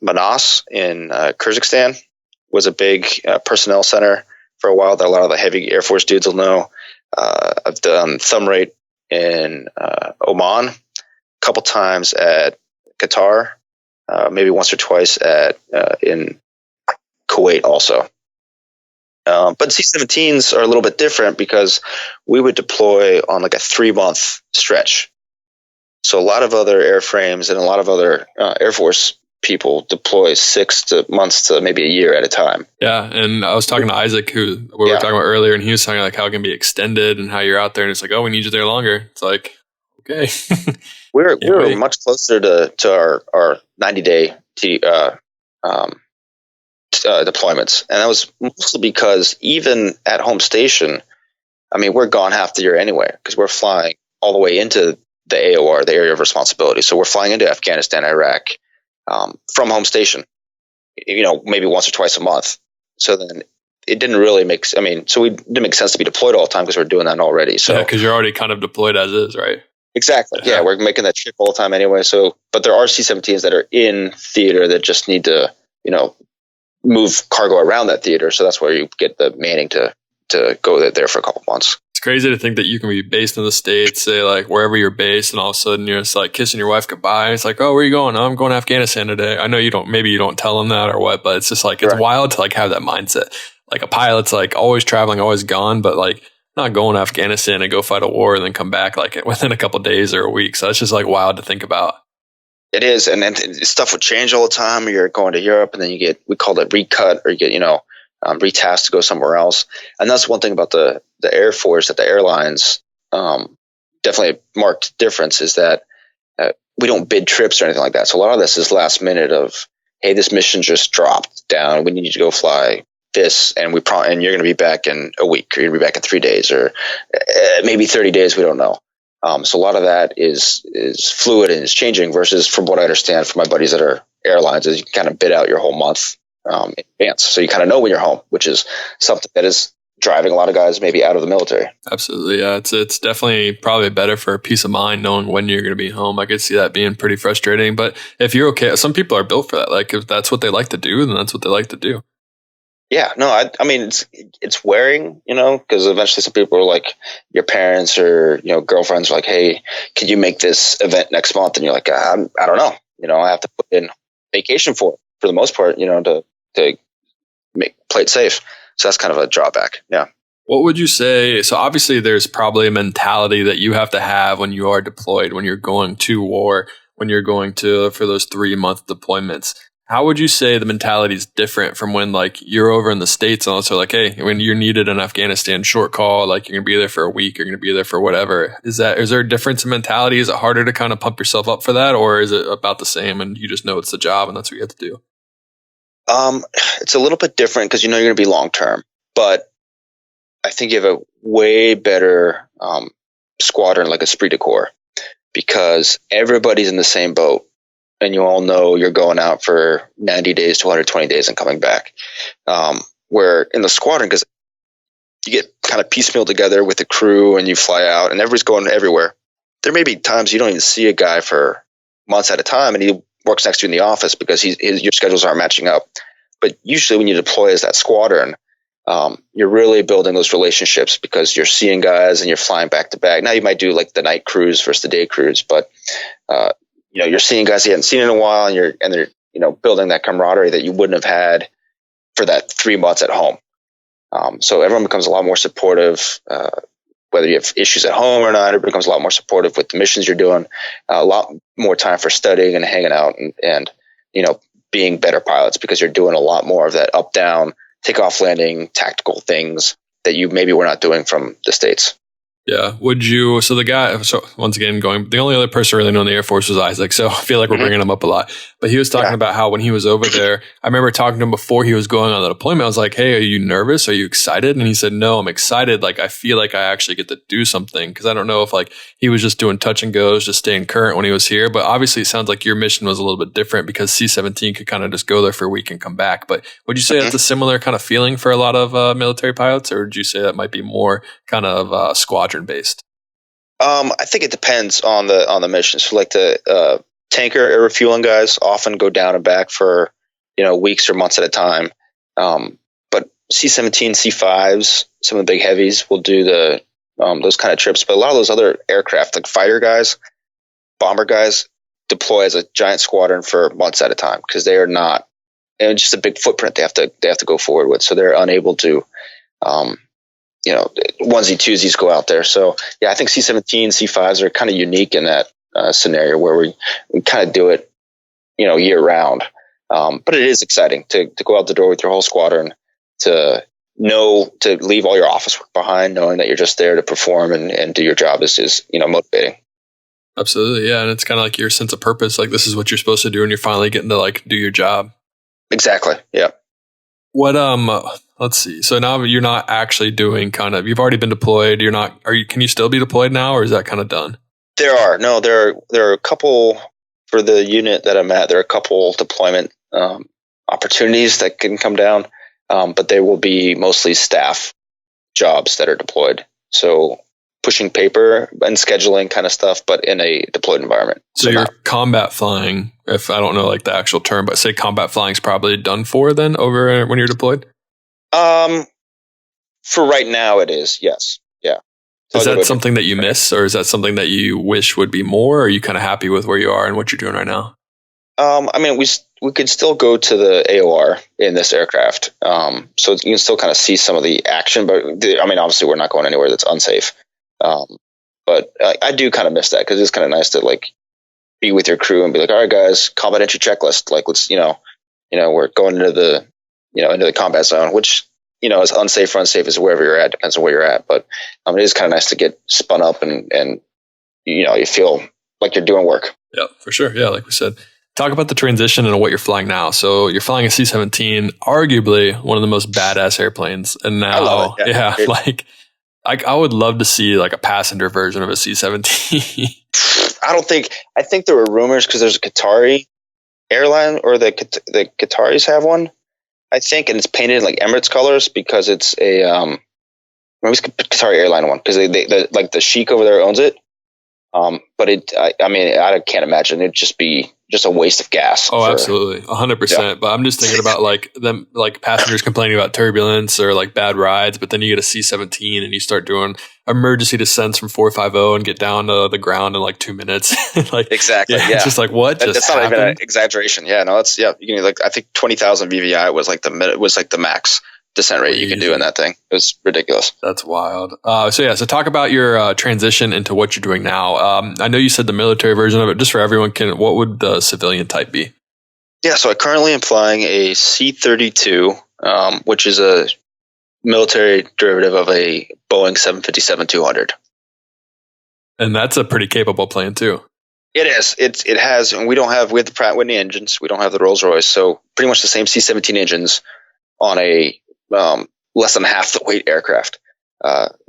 Manas in Kyrgyzstan, was a big personnel center for a while that a lot of the heavy Air Force dudes will know. I've done thumb rate in Oman, a couple times at Qatar, maybe once or twice in Kuwait also. But C-17s are a little bit different because we would deploy on like a 3-month stretch. So a lot of other airframes and a lot of other Air Force people deploy 6 months to maybe a year at a time. Yeah, and I was talking to Isaac, who we were talking about earlier, and he was talking like how it can be extended and how you're out there, and it's like, oh, we need you there longer. It's like, okay. we're much closer to our 90-day deployments, and that was mostly because even at home station, I mean, we're gone half the year anyway because we're flying all the way into the AOR, the area of responsibility. So we're flying into Afghanistan, Iraq, from home station, maybe once or twice a month. So then it didn't really make. So it didn't make sense to be deployed all the time because we're doing that already. So because you're already kind of deployed as is, right? Exactly. Yeah, we're making that trip all the time anyway. So, but there are C-17s that are in theater that just need to, move cargo around that theater. So that's where you get the manning to go there for a couple months. It's crazy to think that you can be based in the States, say like wherever you're based, and all of a sudden you're just like kissing your wife goodbye. It's like, oh, where are you going? Oh, I'm going to Afghanistan today. I know maybe you don't tell them that or what, but it's just like, it's wild to like have that mindset. Like a pilot's like always traveling, always gone, but like not going to Afghanistan and go fight a war and then come back like within a couple of days or a week. So it's just like wild to think about. It is, and then stuff would change all the time. You're going to Europe, and then we call it recut, or you get retasked to go somewhere else. And that's one thing about the Air Force, that the airlines definitely a marked difference is that we don't bid trips or anything like that. So a lot of this is last minute of, hey, this mission just dropped down. We need you to go fly this, and and you're going to be back in a week, or you're going to be back in 3 days, or maybe 30 days. We don't know. So a lot of that is fluid and is changing versus, from what I understand from my buddies that are airlines, is you kind of bid out your whole month in advance. So you kind of know when you're home, which is something that is driving a lot of guys maybe out of the military. Absolutely. Yeah. It's definitely probably better for peace of mind knowing when you're going to be home. I could see that being pretty frustrating, but if you're okay, some people are built for that. Like if that's what they like to do, then that's what they like to do. Yeah, no, I mean, it's wearing, because eventually some people are like, your parents or, girlfriends are like, hey, could you make this event next month? And you're like, I don't know. I have to put in vacation for the most part, to play it safe. So that's kind of a drawback. Yeah. What would you say? So obviously there's probably a mentality that you have to have when you are deployed, when you're going to war, when you're going for those 3-month deployments. How would you say the mentality is different from when like you're over in the States and also like, hey, when you're needed in Afghanistan, short call, like you're going to be there for a week, you're going to be there for whatever. Is there a difference in mentality? Is it harder to kind of pump yourself up for that, or is it about the same and you just know it's the job and that's what you have to do? It's a little bit different because you're going to be long term, but I think you have a way better squadron, like esprit de corps, because everybody's in the same boat. And you all know you're going out for 90 days to 120 days and coming back. Where in the squadron, because you get kind of piecemeal together with the crew and you fly out and everybody's going everywhere. There may be times you don't even see a guy for months at a time and he works next to you in the office because your schedules aren't matching up. But usually when you deploy as that squadron, you're really building those relationships because you're seeing guys and you're flying back to back. Now you might do like the night cruise versus the day cruise, but you're seeing guys you hadn't seen in a while, and they're building that camaraderie that you wouldn't have had for that 3 months at home. So everyone becomes a lot more supportive. Whether you have issues at home or not, it becomes a lot more supportive with the missions you're doing. A lot more time for studying and hanging out and being better pilots, because you're doing a lot more of that up down takeoff landing tactical things that you maybe were not doing from the States. Yeah. So once again, the only other person really known in the Air Force was Isaac. So I feel like we're bringing him up a lot, but he was talking about how when he was over there, I remember talking to him before he was going on the deployment. I was like, "Hey, are you nervous? Are you excited?" And he said, "No, I'm excited. Like, I feel like I actually get to do something." Cause I don't know if like he was just doing touch and goes, just staying current when he was here. But obviously it sounds like your mission was a little bit different because C-17 could kind of just go there for a week and come back. But would you say that's a similar kind of feeling for a lot of military pilots, or would you say that might be more kind of squadron based? I think it depends on the mission. So like the tanker air refueling guys often go down and back for weeks or months at a time. But C-17, C-5s, some of the big heavies will do those kind of trips. But a lot of those other aircraft, like fighter guys, bomber guys, deploy as a giant squadron for months at a time because they are not, and just a big footprint they have to go forward with. So they're unable to onesie twosies go out there. So yeah, I think C-17, C-5s are kind of unique in that scenario where we kind of do it, year round. But it is exciting to go out the door with your whole squadron, to leave all your office work behind, knowing that you're just there to perform and do your job is motivating. Absolutely. Yeah. And it's kind of like your sense of purpose. Like this is what you're supposed to do. And you're finally getting to like do your job. Exactly. Yeah. What, let's see. So now you're not actually doing you've already been deployed. Can you still be deployed now, or is that kind of done? There are a couple for the unit that I'm at. There are a couple deployment opportunities that can come down, but they will be mostly staff jobs that are deployed. So pushing paper and scheduling kind of stuff, but in a deployed environment. So you're combat flying, if I don't know like the actual term, but say combat flying is probably done for then over when you're deployed? For right now it is, yes. Yeah. So is that something that you miss, or is that something that you wish would be more? Or are you kind of happy with where you are and what you're doing right now? I mean, we could still go to the AOR in this aircraft. So you can still kind of see some of the action, but obviously we're not going anywhere that's unsafe. But I do kind of miss that because it's kind of nice to like be with your crew and be like, all right, guys, combat entry checklist. Like, let's, we're going into the combat zone, which, is unsafe or unsafe is wherever you're at, depends on where you're at. But it is kind of nice to get spun up and you feel like you're doing work. Yeah, for sure. Yeah, like we said. Talk about the transition and what you're flying now. So you're flying a C-17, arguably one of the most badass airplanes. And now, I love it. Yeah, I would love to see like a passenger version of a C-17. I think there were rumors because there's a Qatari airline, or the Qataris have one, I think, and it's painted in like Emirates colors because it's a maybe it's Qatari airline one because they like the sheik over there owns it. But I can't imagine it'd just be a waste of gas. Oh, absolutely. 100%. Yeah. But I'm just thinking about like them, like passengers complaining about turbulence or like bad rides, but then you get a C-17 and you start doing emergency descents from 450 and get down to the ground in like 2 minutes. Like exactly. Yeah. It's just like, what? That's not even an exaggeration. Yeah. No, you can like, I think 20,000 VVI was like the max descent rate you can do in that thing. It was ridiculous. That's wild. So talk about your transition into what you're doing now. I know you said the military version of it. Just for everyone, what would the civilian type be? Yeah, so I currently am flying a C-32, which is a military derivative of a Boeing 757-200. And that's a pretty capable plane too. It is. It has, and we have the Pratt & Whitney engines. We don't have the Rolls-Royce. So pretty much the same C-17 engines on a less than half the weight aircraft.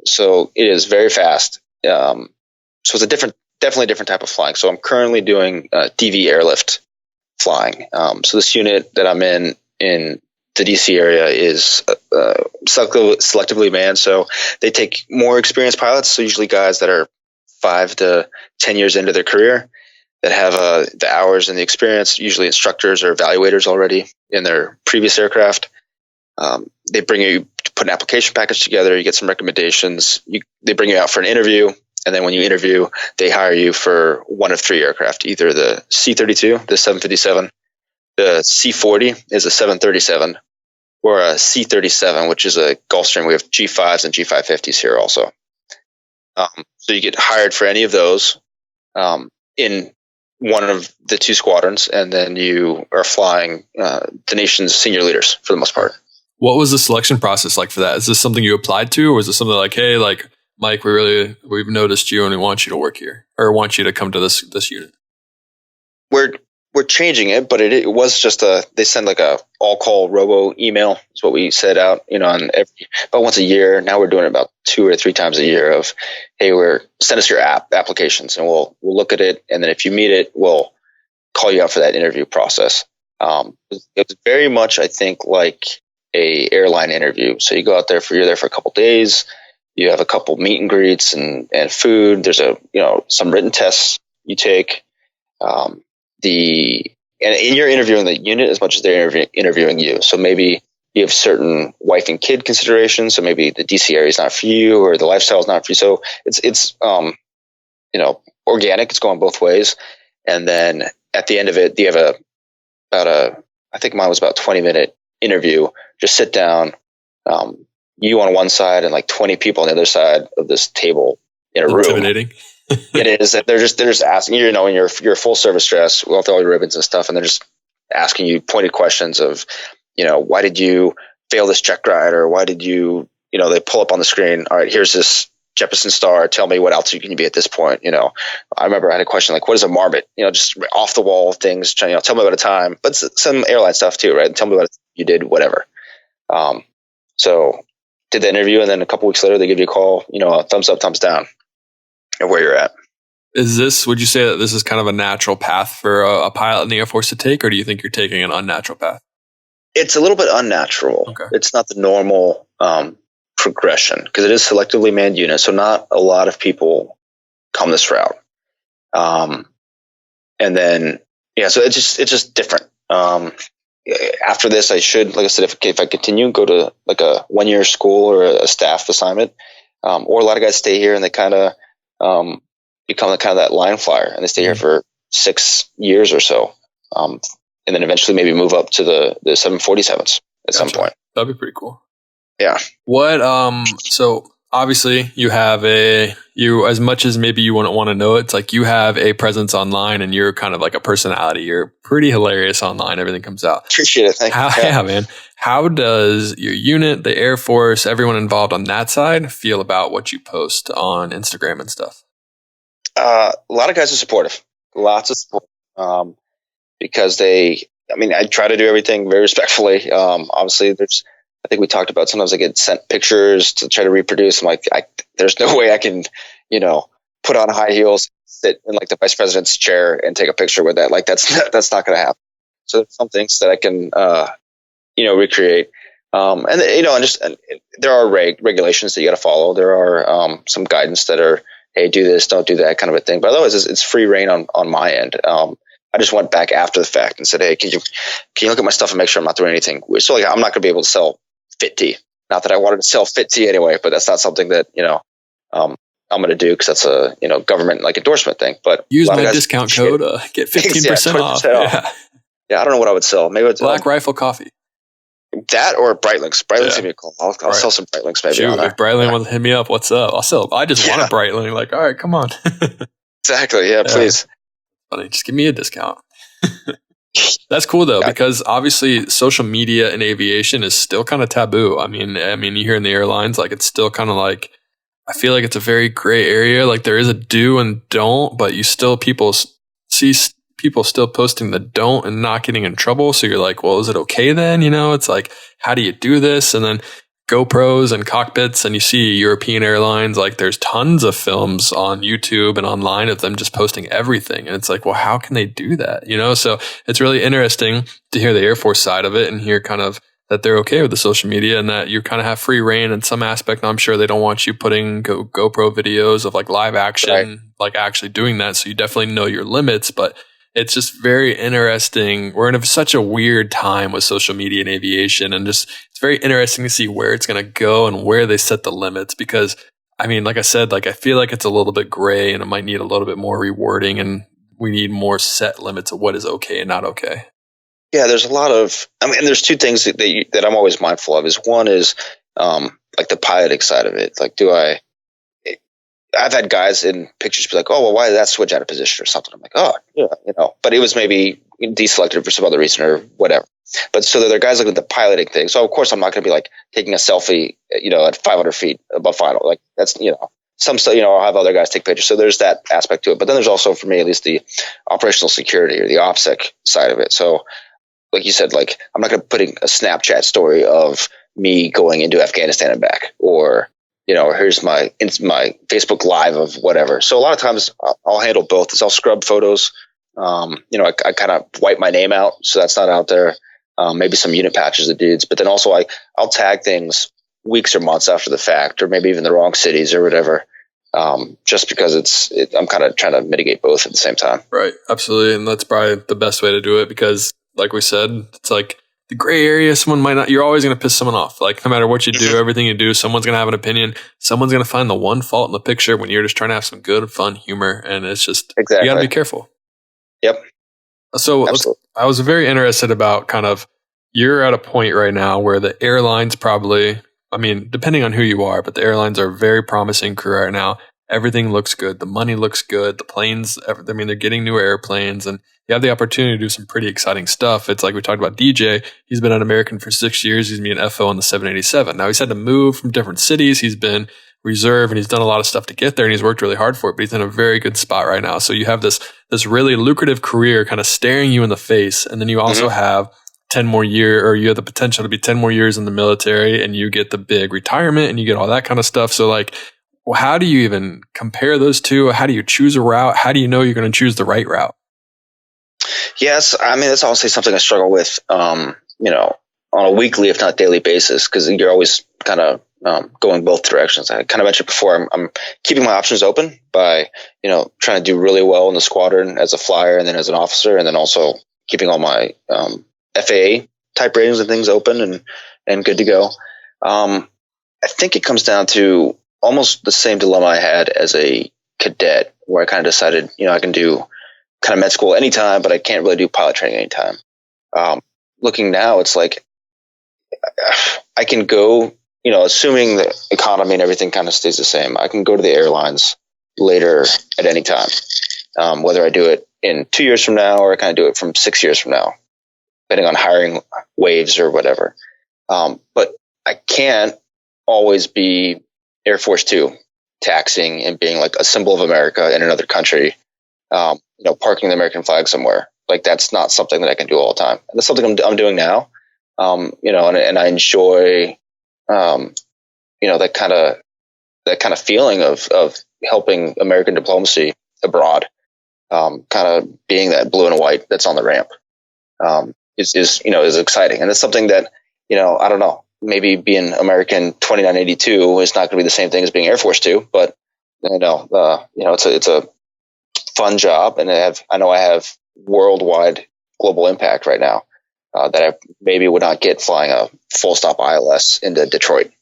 So it is very fast. So it's definitely a different type of flying. So I'm currently doing DV airlift flying. So this unit that I'm in the DC area is selectively manned. So they take more experienced pilots. So usually guys that are 5 to 10 years into their career that have the hours and the experience, usually instructors or evaluators already in their previous aircraft. They bring you to put an application package together. You get some recommendations. They bring you out for an interview. And then when you interview, they hire you for one of 3 aircraft, either the C-32, the 757, the C-40 is a 737, or a C-37, which is a Gulfstream. We have G5s and G550s here also. So you get hired for any of those in one of the two squadrons, and then you are flying the nation's senior leaders for the most part. What was the selection process like for that? Is this something you applied to, or was it something like, hey, like Mike, we've noticed you and we want you to work here, or want you to come to this unit? We're changing it, but it was just they send like a all call robo email is what we set out, on about once a year. Now we're doing it about 2 or 3 times a year of, hey, send us your applications and we'll look at it. And then if you meet it, we'll call you out for that interview process. It was very much, I think, like a airline interview. So you go out there you're there for a couple days. You have a couple meet and greets and food. There's some written tests you take. And you're interviewing the unit as much as they're interviewing you. So maybe you have certain wife and kid considerations. So maybe the DC area is not for you, or the lifestyle is not for you. So it's organic. It's going both ways. And then at the end of it, you have I think mine was about 20-minute interview. Just sit down, you on one side and like 20 people on the other side of this table in a room. Intimidating. It is. They're just asking you, in your full service dress with all your ribbons and stuff, and they're just asking you pointed questions of, why did you fail this check ride, or why did you, they pull up on the screen. All right, here's this Jeppesen star. Tell me what altitude can you be at this point. I remember I had a question like, what is a marmot? Just off the wall things. Tell me about a time, but some airline stuff too, right? Tell me what you did, whatever. So did the interview, and then a couple weeks later they give you a call. A thumbs up, thumbs down. And where you're at. Would you say that this is kind of a natural path for a pilot in the Air Force to take, or do you think you're taking an unnatural path? It's a little bit unnatural. Okay. It's not the normal progression because it is selectively manned unit. So not a lot of people come this route. And then, so it's just different. After this, I should, like I said, if I continue, go to like a 1-year school or a staff assignment. Or a lot of guys stay here and they kind of become kind of that line flyer, and they stay here for 6 years or so, and then eventually maybe move up to the 747s at some point. That'd be pretty cool. Yeah. What? So obviously you have as much as maybe you wouldn't want to know, it's like you have a presence online, and you're kind of like a personality. You're pretty hilarious online. Everything comes out. Appreciate it. Thank you. Yeah, man. How does your unit, the Air Force, everyone involved on that side feel about what you post on Instagram and stuff? A lot of guys are supportive. Lots of support. Because I try to do everything very respectfully. Obviously, I think we talked about sometimes I get sent pictures to try to reproduce. I'm like, there's no way I can, put on high heels, sit in like the vice president's chair and take a picture with that. Like that's not going to happen. So there's some things that I can, recreate. And there are regulations that you got to follow. There are some guidance that are, hey, do this, don't do that kind of a thing. But otherwise, it's free reign on my end. I just went back after the fact and said, hey, can you look at my stuff and make sure I'm not doing anything? So like, I'm not going to be able to sell Fit Tea. Not that I wanted to sell Fit Tea anyway, but that's not something that, I'm going to do because that's a, government like endorsement thing. But use my discount code, get 15% off. Yeah, I don't know what I would sell. Maybe it's Black Rifle Coffee. That or Breitlinks. Breitlinks give me a call. I'll sell some Breitlinks maybe. Shoot, if Breitling wants to hit me up, what's up? I'll sell. I just want a Breitling. Like, all right, come on. Exactly. Yeah, please. Funny. Just give me a discount. That's cool though, because obviously social media in aviation is still kind of taboo. I mean, you hear in the airlines, like it's still kind of like, I feel like it's a very gray area. Like there is a do and don't, but you still see people still posting the don't and not getting in trouble. So you're like, well, is it okay then? It's like, how do you do this? And then GoPros and cockpits, and you see European airlines, like there's tons of films on YouTube and online of them just posting everything. And it's like, well, how can they do that? So it's really interesting to hear the Air Force side of it and hear kind of that they're okay with the social media and that you kind of have free reign in some aspect. I'm sure they don't want you putting GoPro videos of like live action, like actually doing that. So you definitely know your limits, but it's just very interesting. We're in such a weird time with social media and aviation, and just it's very interesting to see where it's going to go and where they set the limits. Because like I said, like I feel like it's a little bit gray and it might need a little bit more rewording, and we need more set limits of what is okay and not okay. Yeah, there's a lot of. I mean, there's two things that I'm always mindful of. Is one is like the piloting side of it. Like, I've had guys in pictures be like, "Oh, well, why did that switch out of position or something?" I'm like, "Oh, yeah, but it was maybe deselected for some other reason or whatever." But so there are guys looking at the piloting thing. So of course I'm not going to be like taking a selfie, at 500 feet above final. Like that's, some stuff, I'll have other guys take pictures. So there's that aspect to it. But then there's also, for me at least, the operational security or the OPSEC side of it. So like you said, like I'm not going to put a Snapchat story of me going into Afghanistan and back, or here's my Facebook Live of whatever. So a lot of times I'll handle both. I'll scrub photos. I kind of wipe my name out, so that's not out there. Maybe some unit patches of dudes, but then also I'll tag things weeks or months after the fact, or maybe even the wrong cities or whatever. Just because I'm kind of trying to mitigate both at the same time. Right. Absolutely. And that's probably the best way to do it, because like we said, it's like the gray area, someone might not, you're always going to piss someone off. Like no matter what you do, everything you do, someone's going to have an opinion. Someone's going to find the one fault in the picture when you're just trying to have some good, fun humor. And it's just, exactly. You got to be careful. Yep. So I was very interested about kind of, you're at a point right now where the airlines probably, I mean, depending on who you are, but the airlines are a very promising career right now. Everything looks good. The money looks good. The planes, I mean, they're getting newer airplanes, and you have the opportunity to do some pretty exciting stuff. It's like we talked about DJ. He's been an American for 6 years. He's been an FO on the 787. Now he's had to move from different cities. He's been reserve and he's done a lot of stuff to get there, and he's worked really hard for it, but he's in a very good spot right now. So you have this really lucrative career kind of staring you in the face. And then you also have 10 more years, or you have the potential to be 10 more years in the military, and you get the big retirement and you get all that kind of stuff. So like, well, how do you even compare those two? How do you choose a route? How do you know you're going to choose the right route? Yes. I mean, that's obviously something I struggle with, on a weekly, if not daily basis, because you're always kind of going both directions. I kind of mentioned before, I'm keeping my options open by, trying to do really well in the squadron as a flyer and then as an officer, and then also keeping all my FAA type ratings and things open and good to go. I think it comes down to almost the same dilemma I had as a cadet, where I kind of decided, I can do kind of med school anytime, but I can't really do pilot training anytime. Looking now, it's like I can go, assuming the economy and everything kind of stays the same, I can go to the airlines later at any time, whether I do it in 2 years from now or I kind of do it from 6 years from now, depending on hiring waves or whatever. But I can't always be Air Force 2 taxing and being like a symbol of America in another country, parking the American flag somewhere. Like that's not something that I can do all the time. And that's something I'm doing now. And I enjoy, that kind of feeling of helping American diplomacy abroad, kind of being that blue and white that's on the ramp, is exciting. And it's something that, I don't know, maybe being American 2982 is not going to be the same thing as being Air Force 2, but it's a fun job, and I know I have worldwide global impact right now that I maybe would not get flying a full stop ILS into Detroit.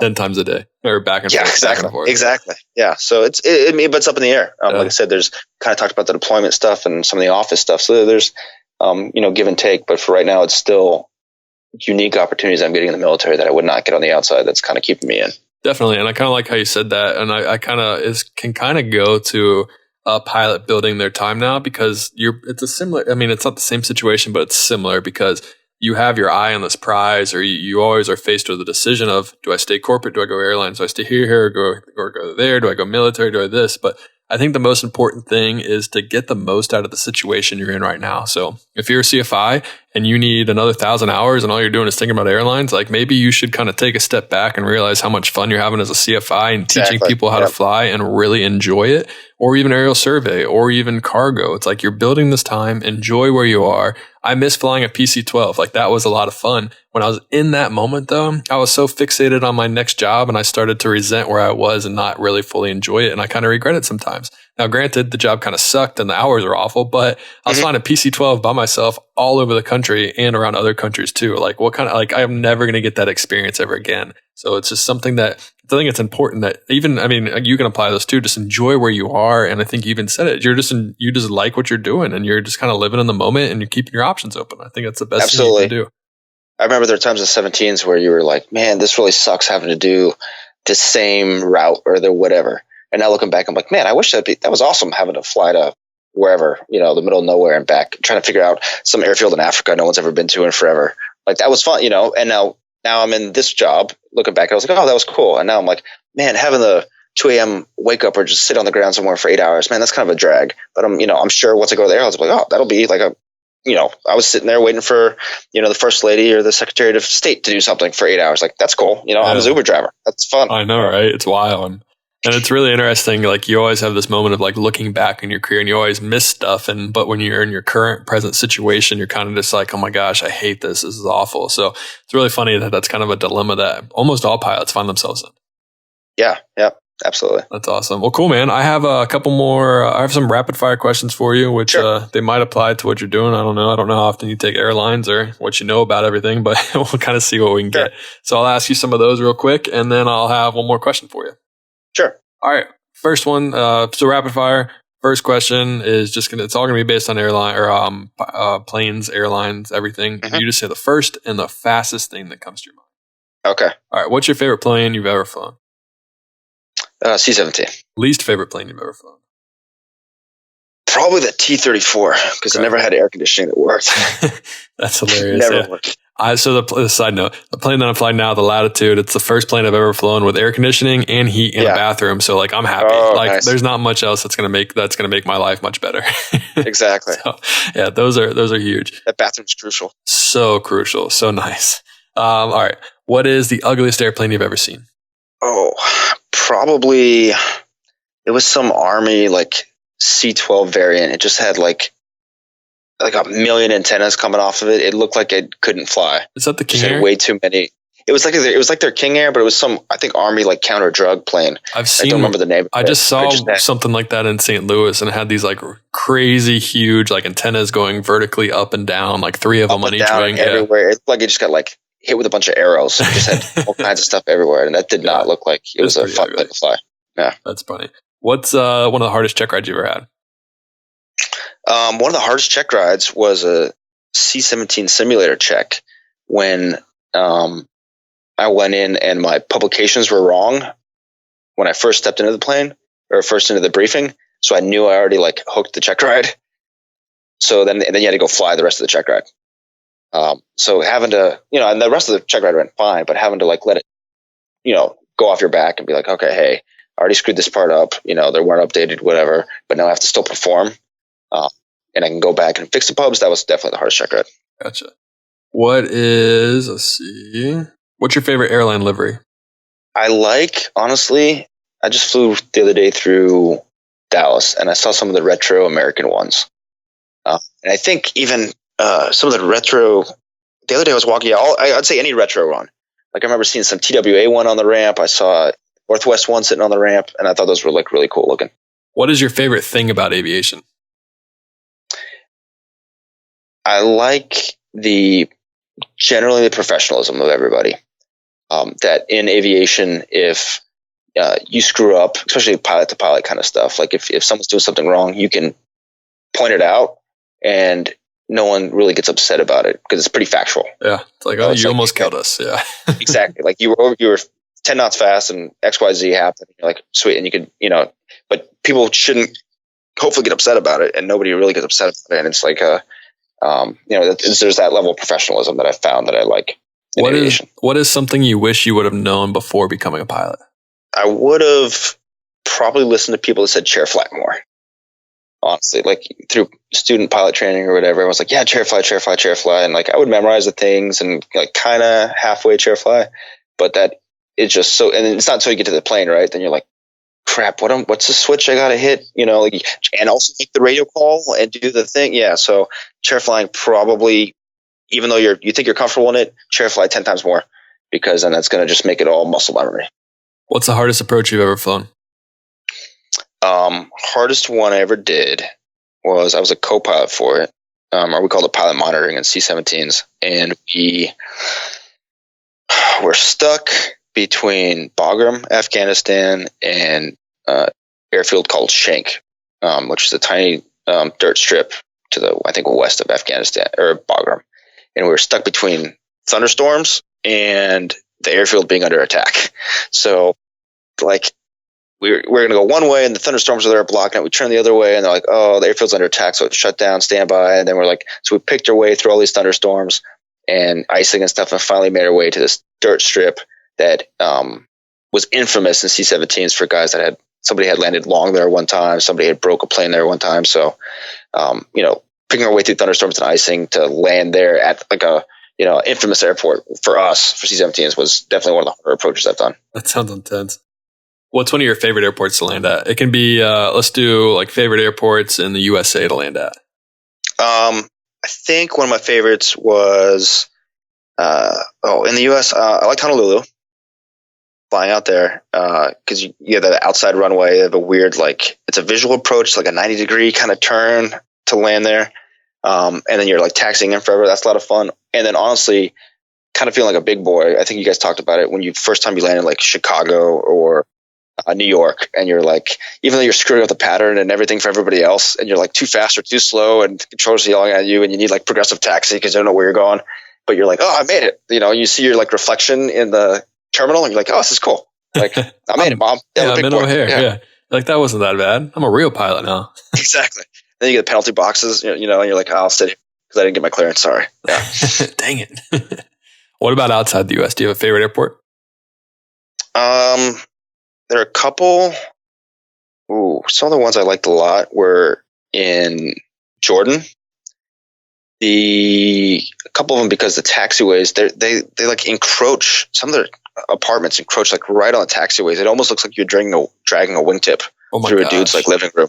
10 times a day or back and forth. Yeah, exactly. Back and forth. Exactly. Yeah. So but it's up in the air. Like I said, there's kind of talked about the deployment stuff and some of the office stuff. So there's, give and take, but for right now, it's still unique opportunities I'm getting in the military that I would not get on the outside. That's kind of keeping me in. Definitely. And I kind of like how you said that. And I kind of can kind of go to a pilot building their time now, because it's not the same situation, but it's similar because you have your eye on this prize, or you always are faced with the decision of, do I stay corporate? Do I go airlines? Do I stay here or go there? Do I go military? Do I this? But I think the most important thing is to get the most out of the situation you're in right now. So if you're a CFI and you need another 1,000 hours and all you're doing is thinking about airlines, like maybe you should kind of take a step back and realize how much fun you're having as a CFI and teaching people how to fly and really enjoy it, or even aerial survey or even cargo. It's like you're building this time, enjoy where you are. I miss flying a PC-12. Like that was a lot of fun. When I was in that moment though, I was so fixated on my next job and I started to resent where I was and not really fully enjoy it. And I kind of regret it sometimes. Now, granted, the job kind of sucked and the hours are awful, but I was flying a PC-12 by myself all over the country and around other countries too. Like what kind of, like, I'm never going to get that experience ever again. So it's just something that I think it's important that even, I mean, you can apply this too, just enjoy where you are. And I think you even said it, you just like what you're doing and you're just kind of living in the moment and you're keeping your options open. I think that's the best thing you can do. I remember there were times in 17s where you were like, man, this really sucks having to do the same route or the whatever. And now looking back, I'm like, man, I wish that was awesome having to fly to wherever, the middle of nowhere and back, trying to figure out some airfield in Africa no one's ever been to in forever. Like that was fun, and now I'm in this job. Looking back, I was like, oh, that was cool. And now I'm like, man, having the 2 a.m. wake up or just sit on the ground somewhere for 8 hours, man, that's kind of a drag. But I'm sure once I go there, I was like, oh, that'll be like I was sitting there waiting for, the first lady or the secretary of state to do something for 8 hours. Like, that's cool. I'm a Uber driver. That's fun. I know, right? It's wild. And it's really interesting. Like, you always have this moment of like looking back in your career and you always miss stuff. But when you're in your current present situation, you're kind of just like, oh my gosh, I hate this. This is awful. So it's really funny that that's kind of a dilemma that almost all pilots find themselves in. Yeah. Absolutely. That's awesome. Well, cool, man. I have a couple more. I have some rapid fire questions for you, which they might apply to what you're doing. I don't know. I don't know how often you take airlines or what you know about everything, but we'll kind of see what we can get. So I'll ask you some of those real quick, and then I'll have one more question for you. Sure. All right. First one. So rapid fire. First question is it's all gonna be based on airline or planes, airlines, everything. Mm-hmm. You just say the first and the fastest thing that comes to your mind. Okay. All right. What's your favorite plane you've ever flown? C-17. Least favorite plane you've ever flown? Probably the T-34 because I never had air conditioning that worked. That's hilarious. Never worked. So the side note, the plane that I'm flying now, the Latitude, it's the first plane I've ever flown with air conditioning and heat in a bathroom. So like I'm happy. Nice. There's not much else that's gonna make my life much better. Exactly. So, yeah, those are huge. That bathroom's crucial. So crucial. So nice. All right. What is the ugliest airplane you've ever seen? Oh, probably it was some Army like C-12 variant. It just had like a million antennas coming off of it. It looked like it couldn't fly. Is that the King Air? Way too many. It was like their King Air, but it was some, I think, Army like counter drug plane. I don't remember the name. I just saw something like that in St. Louis, and it had these like crazy huge like antennas going vertically up and down, like 3 of them on each wing. Everywhere. It's like it just got like hit with a bunch of arrows. It just had all kinds of stuff everywhere, and that did not look like it was a fun plane to fly. Yeah, that's funny. What's one of the hardest check rides you ever had? One of the hardest check rides was a C-17 simulator check when I went in and my publications were wrong when I first stepped into the plane or first into the briefing. So I knew I already like hooked the check ride. So then you had to go fly the rest of the check ride. So having to, and the rest of the check ride went fine, but having to like let it, go off your back and be like, okay, hey, I already screwed this part up. They weren't updated, whatever, but now I have to still perform. And I can go back and fix the pubs. That was definitely the hardest check ride. Gotcha. What's your favorite airline livery? Honestly, I just flew the other day through Dallas and I saw some of the retro American ones. And I think even some of the retro, the other day I was walking, I'd say any retro one. Like I remember seeing some TWA one on the ramp. I saw Northwest one sitting on the ramp and I thought those were like really cool looking. What is your favorite thing about aviation? I like generally the professionalism of everybody. That in aviation, if you screw up, especially pilot to pilot kind of stuff, like if someone's doing something wrong, you can point it out and no one really gets upset about it because it's pretty factual. Yeah. It's like, you almost killed us. Yeah. Exactly. Like you were 10 knots fast and XYZ happened. You're like, sweet. And you could, but people shouldn't hopefully get upset about it and nobody really gets upset about it. And it's like, there's that level of professionalism that I found that I like. What is something you wish you would have known before becoming a pilot? I would have probably listened to people that said chair fly more. Honestly, like through student pilot training or whatever, I was like, yeah, chair fly. And like, I would memorize the things and like kind of halfway chair fly, but that it's just so, and it's not until you get to the plane, right? Then you're like, crap, what's the switch I got to hit? And also make the radio call and do the thing. Yeah. So chair flying probably, even though you think you're comfortable in it, chair fly 10 times more because then that's going to just make it all muscle memory. What's the hardest approach you've ever flown? Hardest one I ever did was I was a co-pilot for it, or we called it pilot monitoring in C-17s, and we were stuck between Bagram, Afghanistan, and airfield called Shank, which is a tiny dirt strip to the, I think, west of Afghanistan, or Bagram. And we were stuck between thunderstorms and the airfield being under attack. So, like, we're going to go one way and the thunderstorms are there blocking it. We turn the other way and they're like, oh, the airfield's under attack, so it's shut down, standby. And then we're like, so we picked our way through all these thunderstorms and icing and stuff and finally made our way to this dirt strip that was infamous in C-17s for guys that had, somebody had landed long there one time, somebody had broke a plane there one time. So, picking our way through thunderstorms and icing to land there at like a, infamous airport for us, for C-17s, was definitely one of the harder approaches I've done. That sounds intense. What's one of your favorite airports to land at? It can be, let's do like favorite airports in the USA to land at. I think one of my favorites was, in the US, I liked Honolulu. Flying out there, because you have the outside runway, you have a weird, like, it's a visual approach, like a 90-degree kind of turn to land there. And then you're like taxiing in forever. That's a lot of fun. And then honestly, kind of feeling like a big boy. I think you guys talked about it when you first time you landed like Chicago or New York, and you're like, even though you're screwing up the pattern and everything for everybody else, and you're like too fast or too slow, and the controllers are yelling at you, and you need like progressive taxi because they don't know where you're going, but you're like, oh, I made it. You see your like reflection in the terminal, and you're like, oh, this is cool. Like, I made it, Mom. Yeah, I'm in O'Hare. Yeah. Like, that wasn't that bad. I'm a real pilot now. Exactly. Then you get the penalty boxes, and you're like, oh, I'll sit here because I didn't get my clearance. Sorry. Yeah. Dang it. What about outside the U.S.? Do you have a favorite airport? There are a couple. Some of the ones I liked a lot were in Jordan. A couple of them, because the taxiways, they like encroach. Some of their apartments encroach like right on the taxiways. It almost looks like you're dragging a wingtip through a dude's like living room.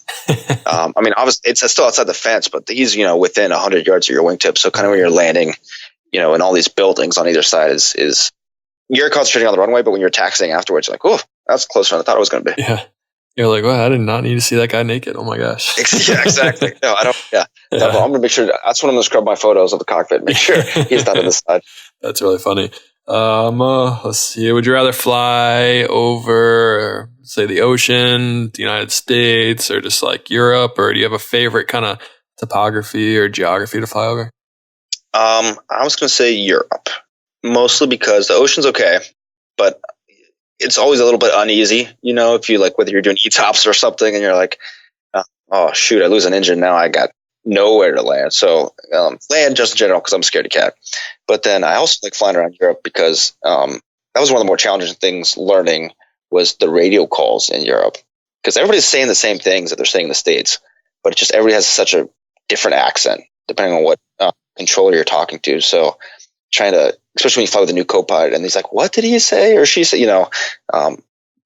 I mean, obviously it's still outside the fence, but he's within 100 yards of your wingtip. So kind of when you're landing, in all these buildings on either side is you're concentrating on the runway, but when you're taxiing afterwards, you're like, oh, that's closer than I thought it was going to be. Yeah. You're like, well, I did not need to see that guy naked. Oh my gosh. Yeah, exactly. No, I don't. Yeah. No, I'm going to make sure that's when I'm going to scrub my photos of the cockpit and make sure he's not on the side. That's really funny. Let's see. Would you rather fly over, say, the ocean, the United States, or just like Europe, or do you have a favorite kind of topography or geography to fly over? I was going to say Europe, mostly because the ocean's okay, but it's always a little bit uneasy, if you like, whether you're doing ETOPS or something and you're like, oh shoot, I lose an engine. Now I got nowhere to land. So land just in general, because I'm scared of cat. But then I also like flying around Europe because that was one of the more challenging things learning, was the radio calls in Europe, because everybody's saying the same things that they're saying in the States, but it's just everybody has such a different accent depending on what controller you're talking to. So trying to, especially when you fly with a new co-pilot and he's like, what did he say or she say,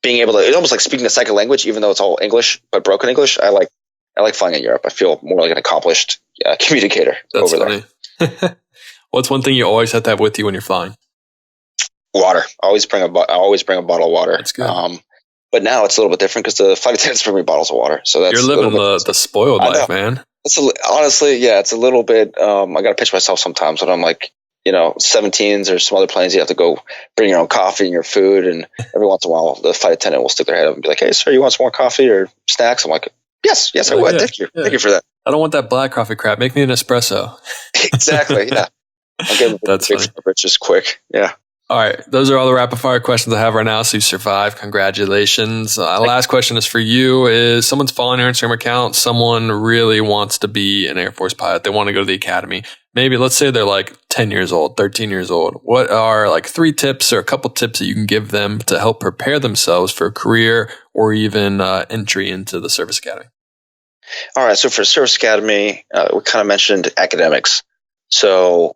being able to, it's almost like speaking a second language, even though it's all English, but broken English. I like flying in Europe. I feel more like an accomplished communicator. That's over funny. There. What's one thing you always have to have with you when you're flying? Water. I always bring a bottle of water. That's good. But now it's a little bit different because the flight attendants bring me bottles of water. So that's, you're living the spoiled life, man. Honestly, yeah, it's a little bit. I got to pinch myself sometimes when I'm like, 17s or some other planes, you have to go bring your own coffee and your food. And every once in a while, the flight attendant will stick their head up and be like, hey, sir, you want some more coffee or snacks? I'm like, yes, I would. Yeah, thank you. Yeah. Thank you for that. I don't want that black coffee crap. Make me an espresso. Exactly. Yeah. I'll get That's big just quick. Yeah. All right. Those are all the rapid fire questions I have right now. So you survived. Congratulations. Last question is for you. Is someone's following your Instagram account? Someone really wants to be an Air Force pilot. They want to go to the academy. Maybe let's say they're like 10 years old, 13 years old. What are like 3 tips or a couple tips that you can give them to help prepare themselves for a career or even entry into the service academy? All right. So for service academy, we kind of mentioned academics. So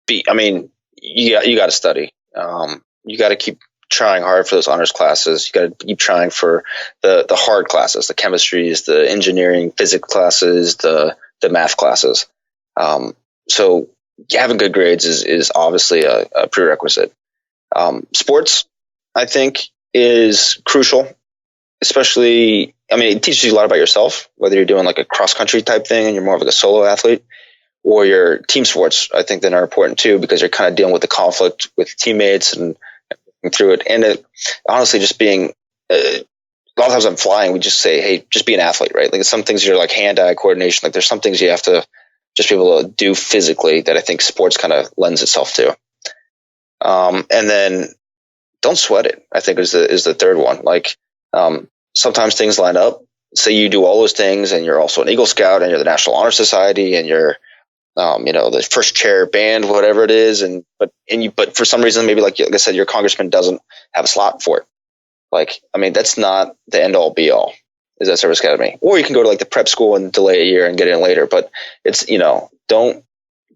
you got to study. You got to keep trying hard for those honors classes. You got to keep trying for the hard classes, the chemistries, the engineering, physics classes, the math classes. So having good grades is obviously a prerequisite. Sports, I think, is crucial. especially, I mean, it teaches you a lot about yourself, whether you're doing like a cross country type thing and you're more of like a solo athlete, or your team sports. I think that are important too, because you're kind of dealing with the conflict with teammates and through it. And honestly, just being, a lot of times I'm flying, we just say, hey, just be an athlete, right? Like some things are like hand-eye coordination. Like there's some things you have to just be able to do physically that I think sports kind of lends itself to. And then don't sweat it, I think is the third one. Like, sometimes things line up. Say you do all those things and you're also an Eagle Scout and you're the National Honor Society and you're, the first chair band, whatever it is. But for some reason, maybe like I said, your congressman doesn't have a slot for it. Like, I mean, that's not the end all be all, is that service academy. Or you can go to like the prep school and delay a year and get in later. But it's, don't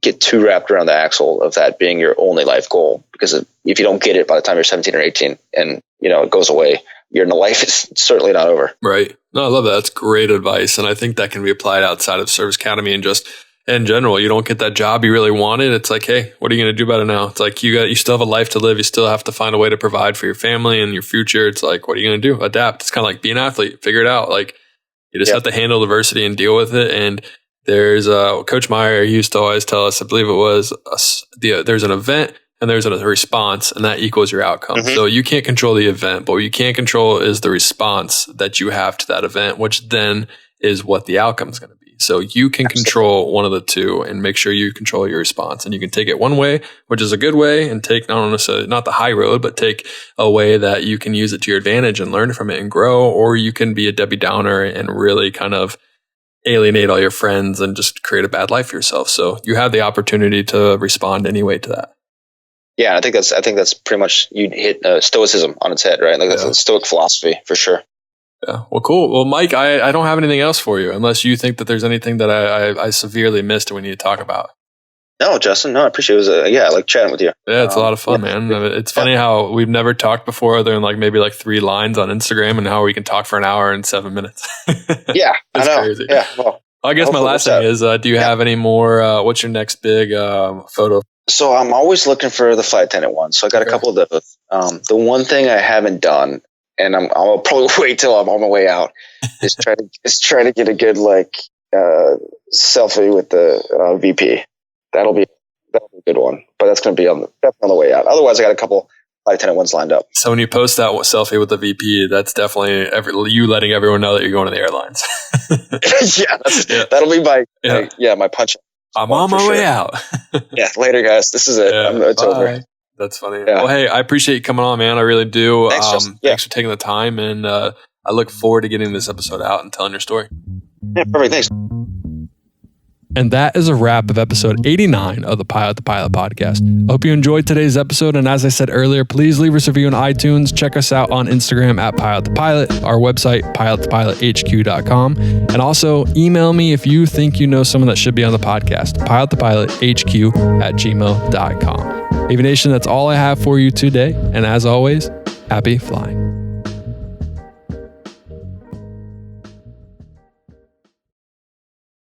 get too wrapped around the axle of that being your only life goal, because if you don't get it by the time you're 17 or 18 and, it goes away, your life is certainly not over. Right. No, I love that. That's great advice. And I think that can be applied outside of service academy and just in general. You don't get that job you really wanted. It's like, hey, what are you going to do about it now? It's like you still have a life to live. You still have to find a way to provide for your family and your future. It's like, what are you going to do? Adapt. It's kind of like be an athlete. Figure it out. Like you just have to handle adversity and deal with it. And there's Coach Meyer, he used to always tell us, I believe it was, there's an event and there's a response, and that equals your outcome. Mm-hmm. So you can't control the event, but what you can control is the response that you have to that event, which then is what the outcome is going to be. So you can control one of the two and make sure you control your response. And you can take it one way, which is a good way, and take not the high road, but take a way that you can use it to your advantage and learn from it and grow. Or you can be a Debbie Downer and really kind of alienate all your friends and just create a bad life for yourself. So you have the opportunity to respond anyway to that. Yeah, I think that's pretty much, you hit stoicism on its head, right? Like that's a stoic philosophy for sure. Yeah. Well, cool. Well, Mike, I don't have anything else for you unless you think that there's anything that I severely missed and we need to talk about. No, Justin. No, I appreciate it. I like chatting with you. Yeah, it's a lot of fun, man. It's funny how we've never talked before other than like maybe like 3 lines on Instagram, and how we can talk for an hour and 7 minutes. Yeah, I know. Crazy. Yeah. Well, I guess my last thing is, do you have any more, what's your next big photo? So I'm always looking for the flight attendant one. So I got a couple of those. The one thing I haven't done, and I'll probably wait till I'm on my way out, is try to get a good selfie with the VP. That'll be a good one, but that's going to be definitely on the way out. Otherwise, I got a couple flight attendant ones lined up. So when you post that selfie with the VP, that's definitely you letting everyone know that you're going to the airlines. That'll be my punch. I'm on my way out. Yeah, later, guys. This is it. It's over. That's funny. Yeah. Well, hey, I appreciate you coming on, man. I really do. Thanks, thanks for taking the time, and I look forward to getting this episode out and telling your story. Yeah, perfect. Thanks. And that is a wrap of episode 89 of the Pilot podcast. I hope you enjoyed today's episode. And as I said earlier, please leave us a review on iTunes. Check us out on Instagram at pilotthepilot, our website, pilotthepilothq.com. And also email me if you think you know someone that should be on the podcast, pilotthepilothq@gmail.com. Aviation, that's all I have for you today. And as always, happy flying.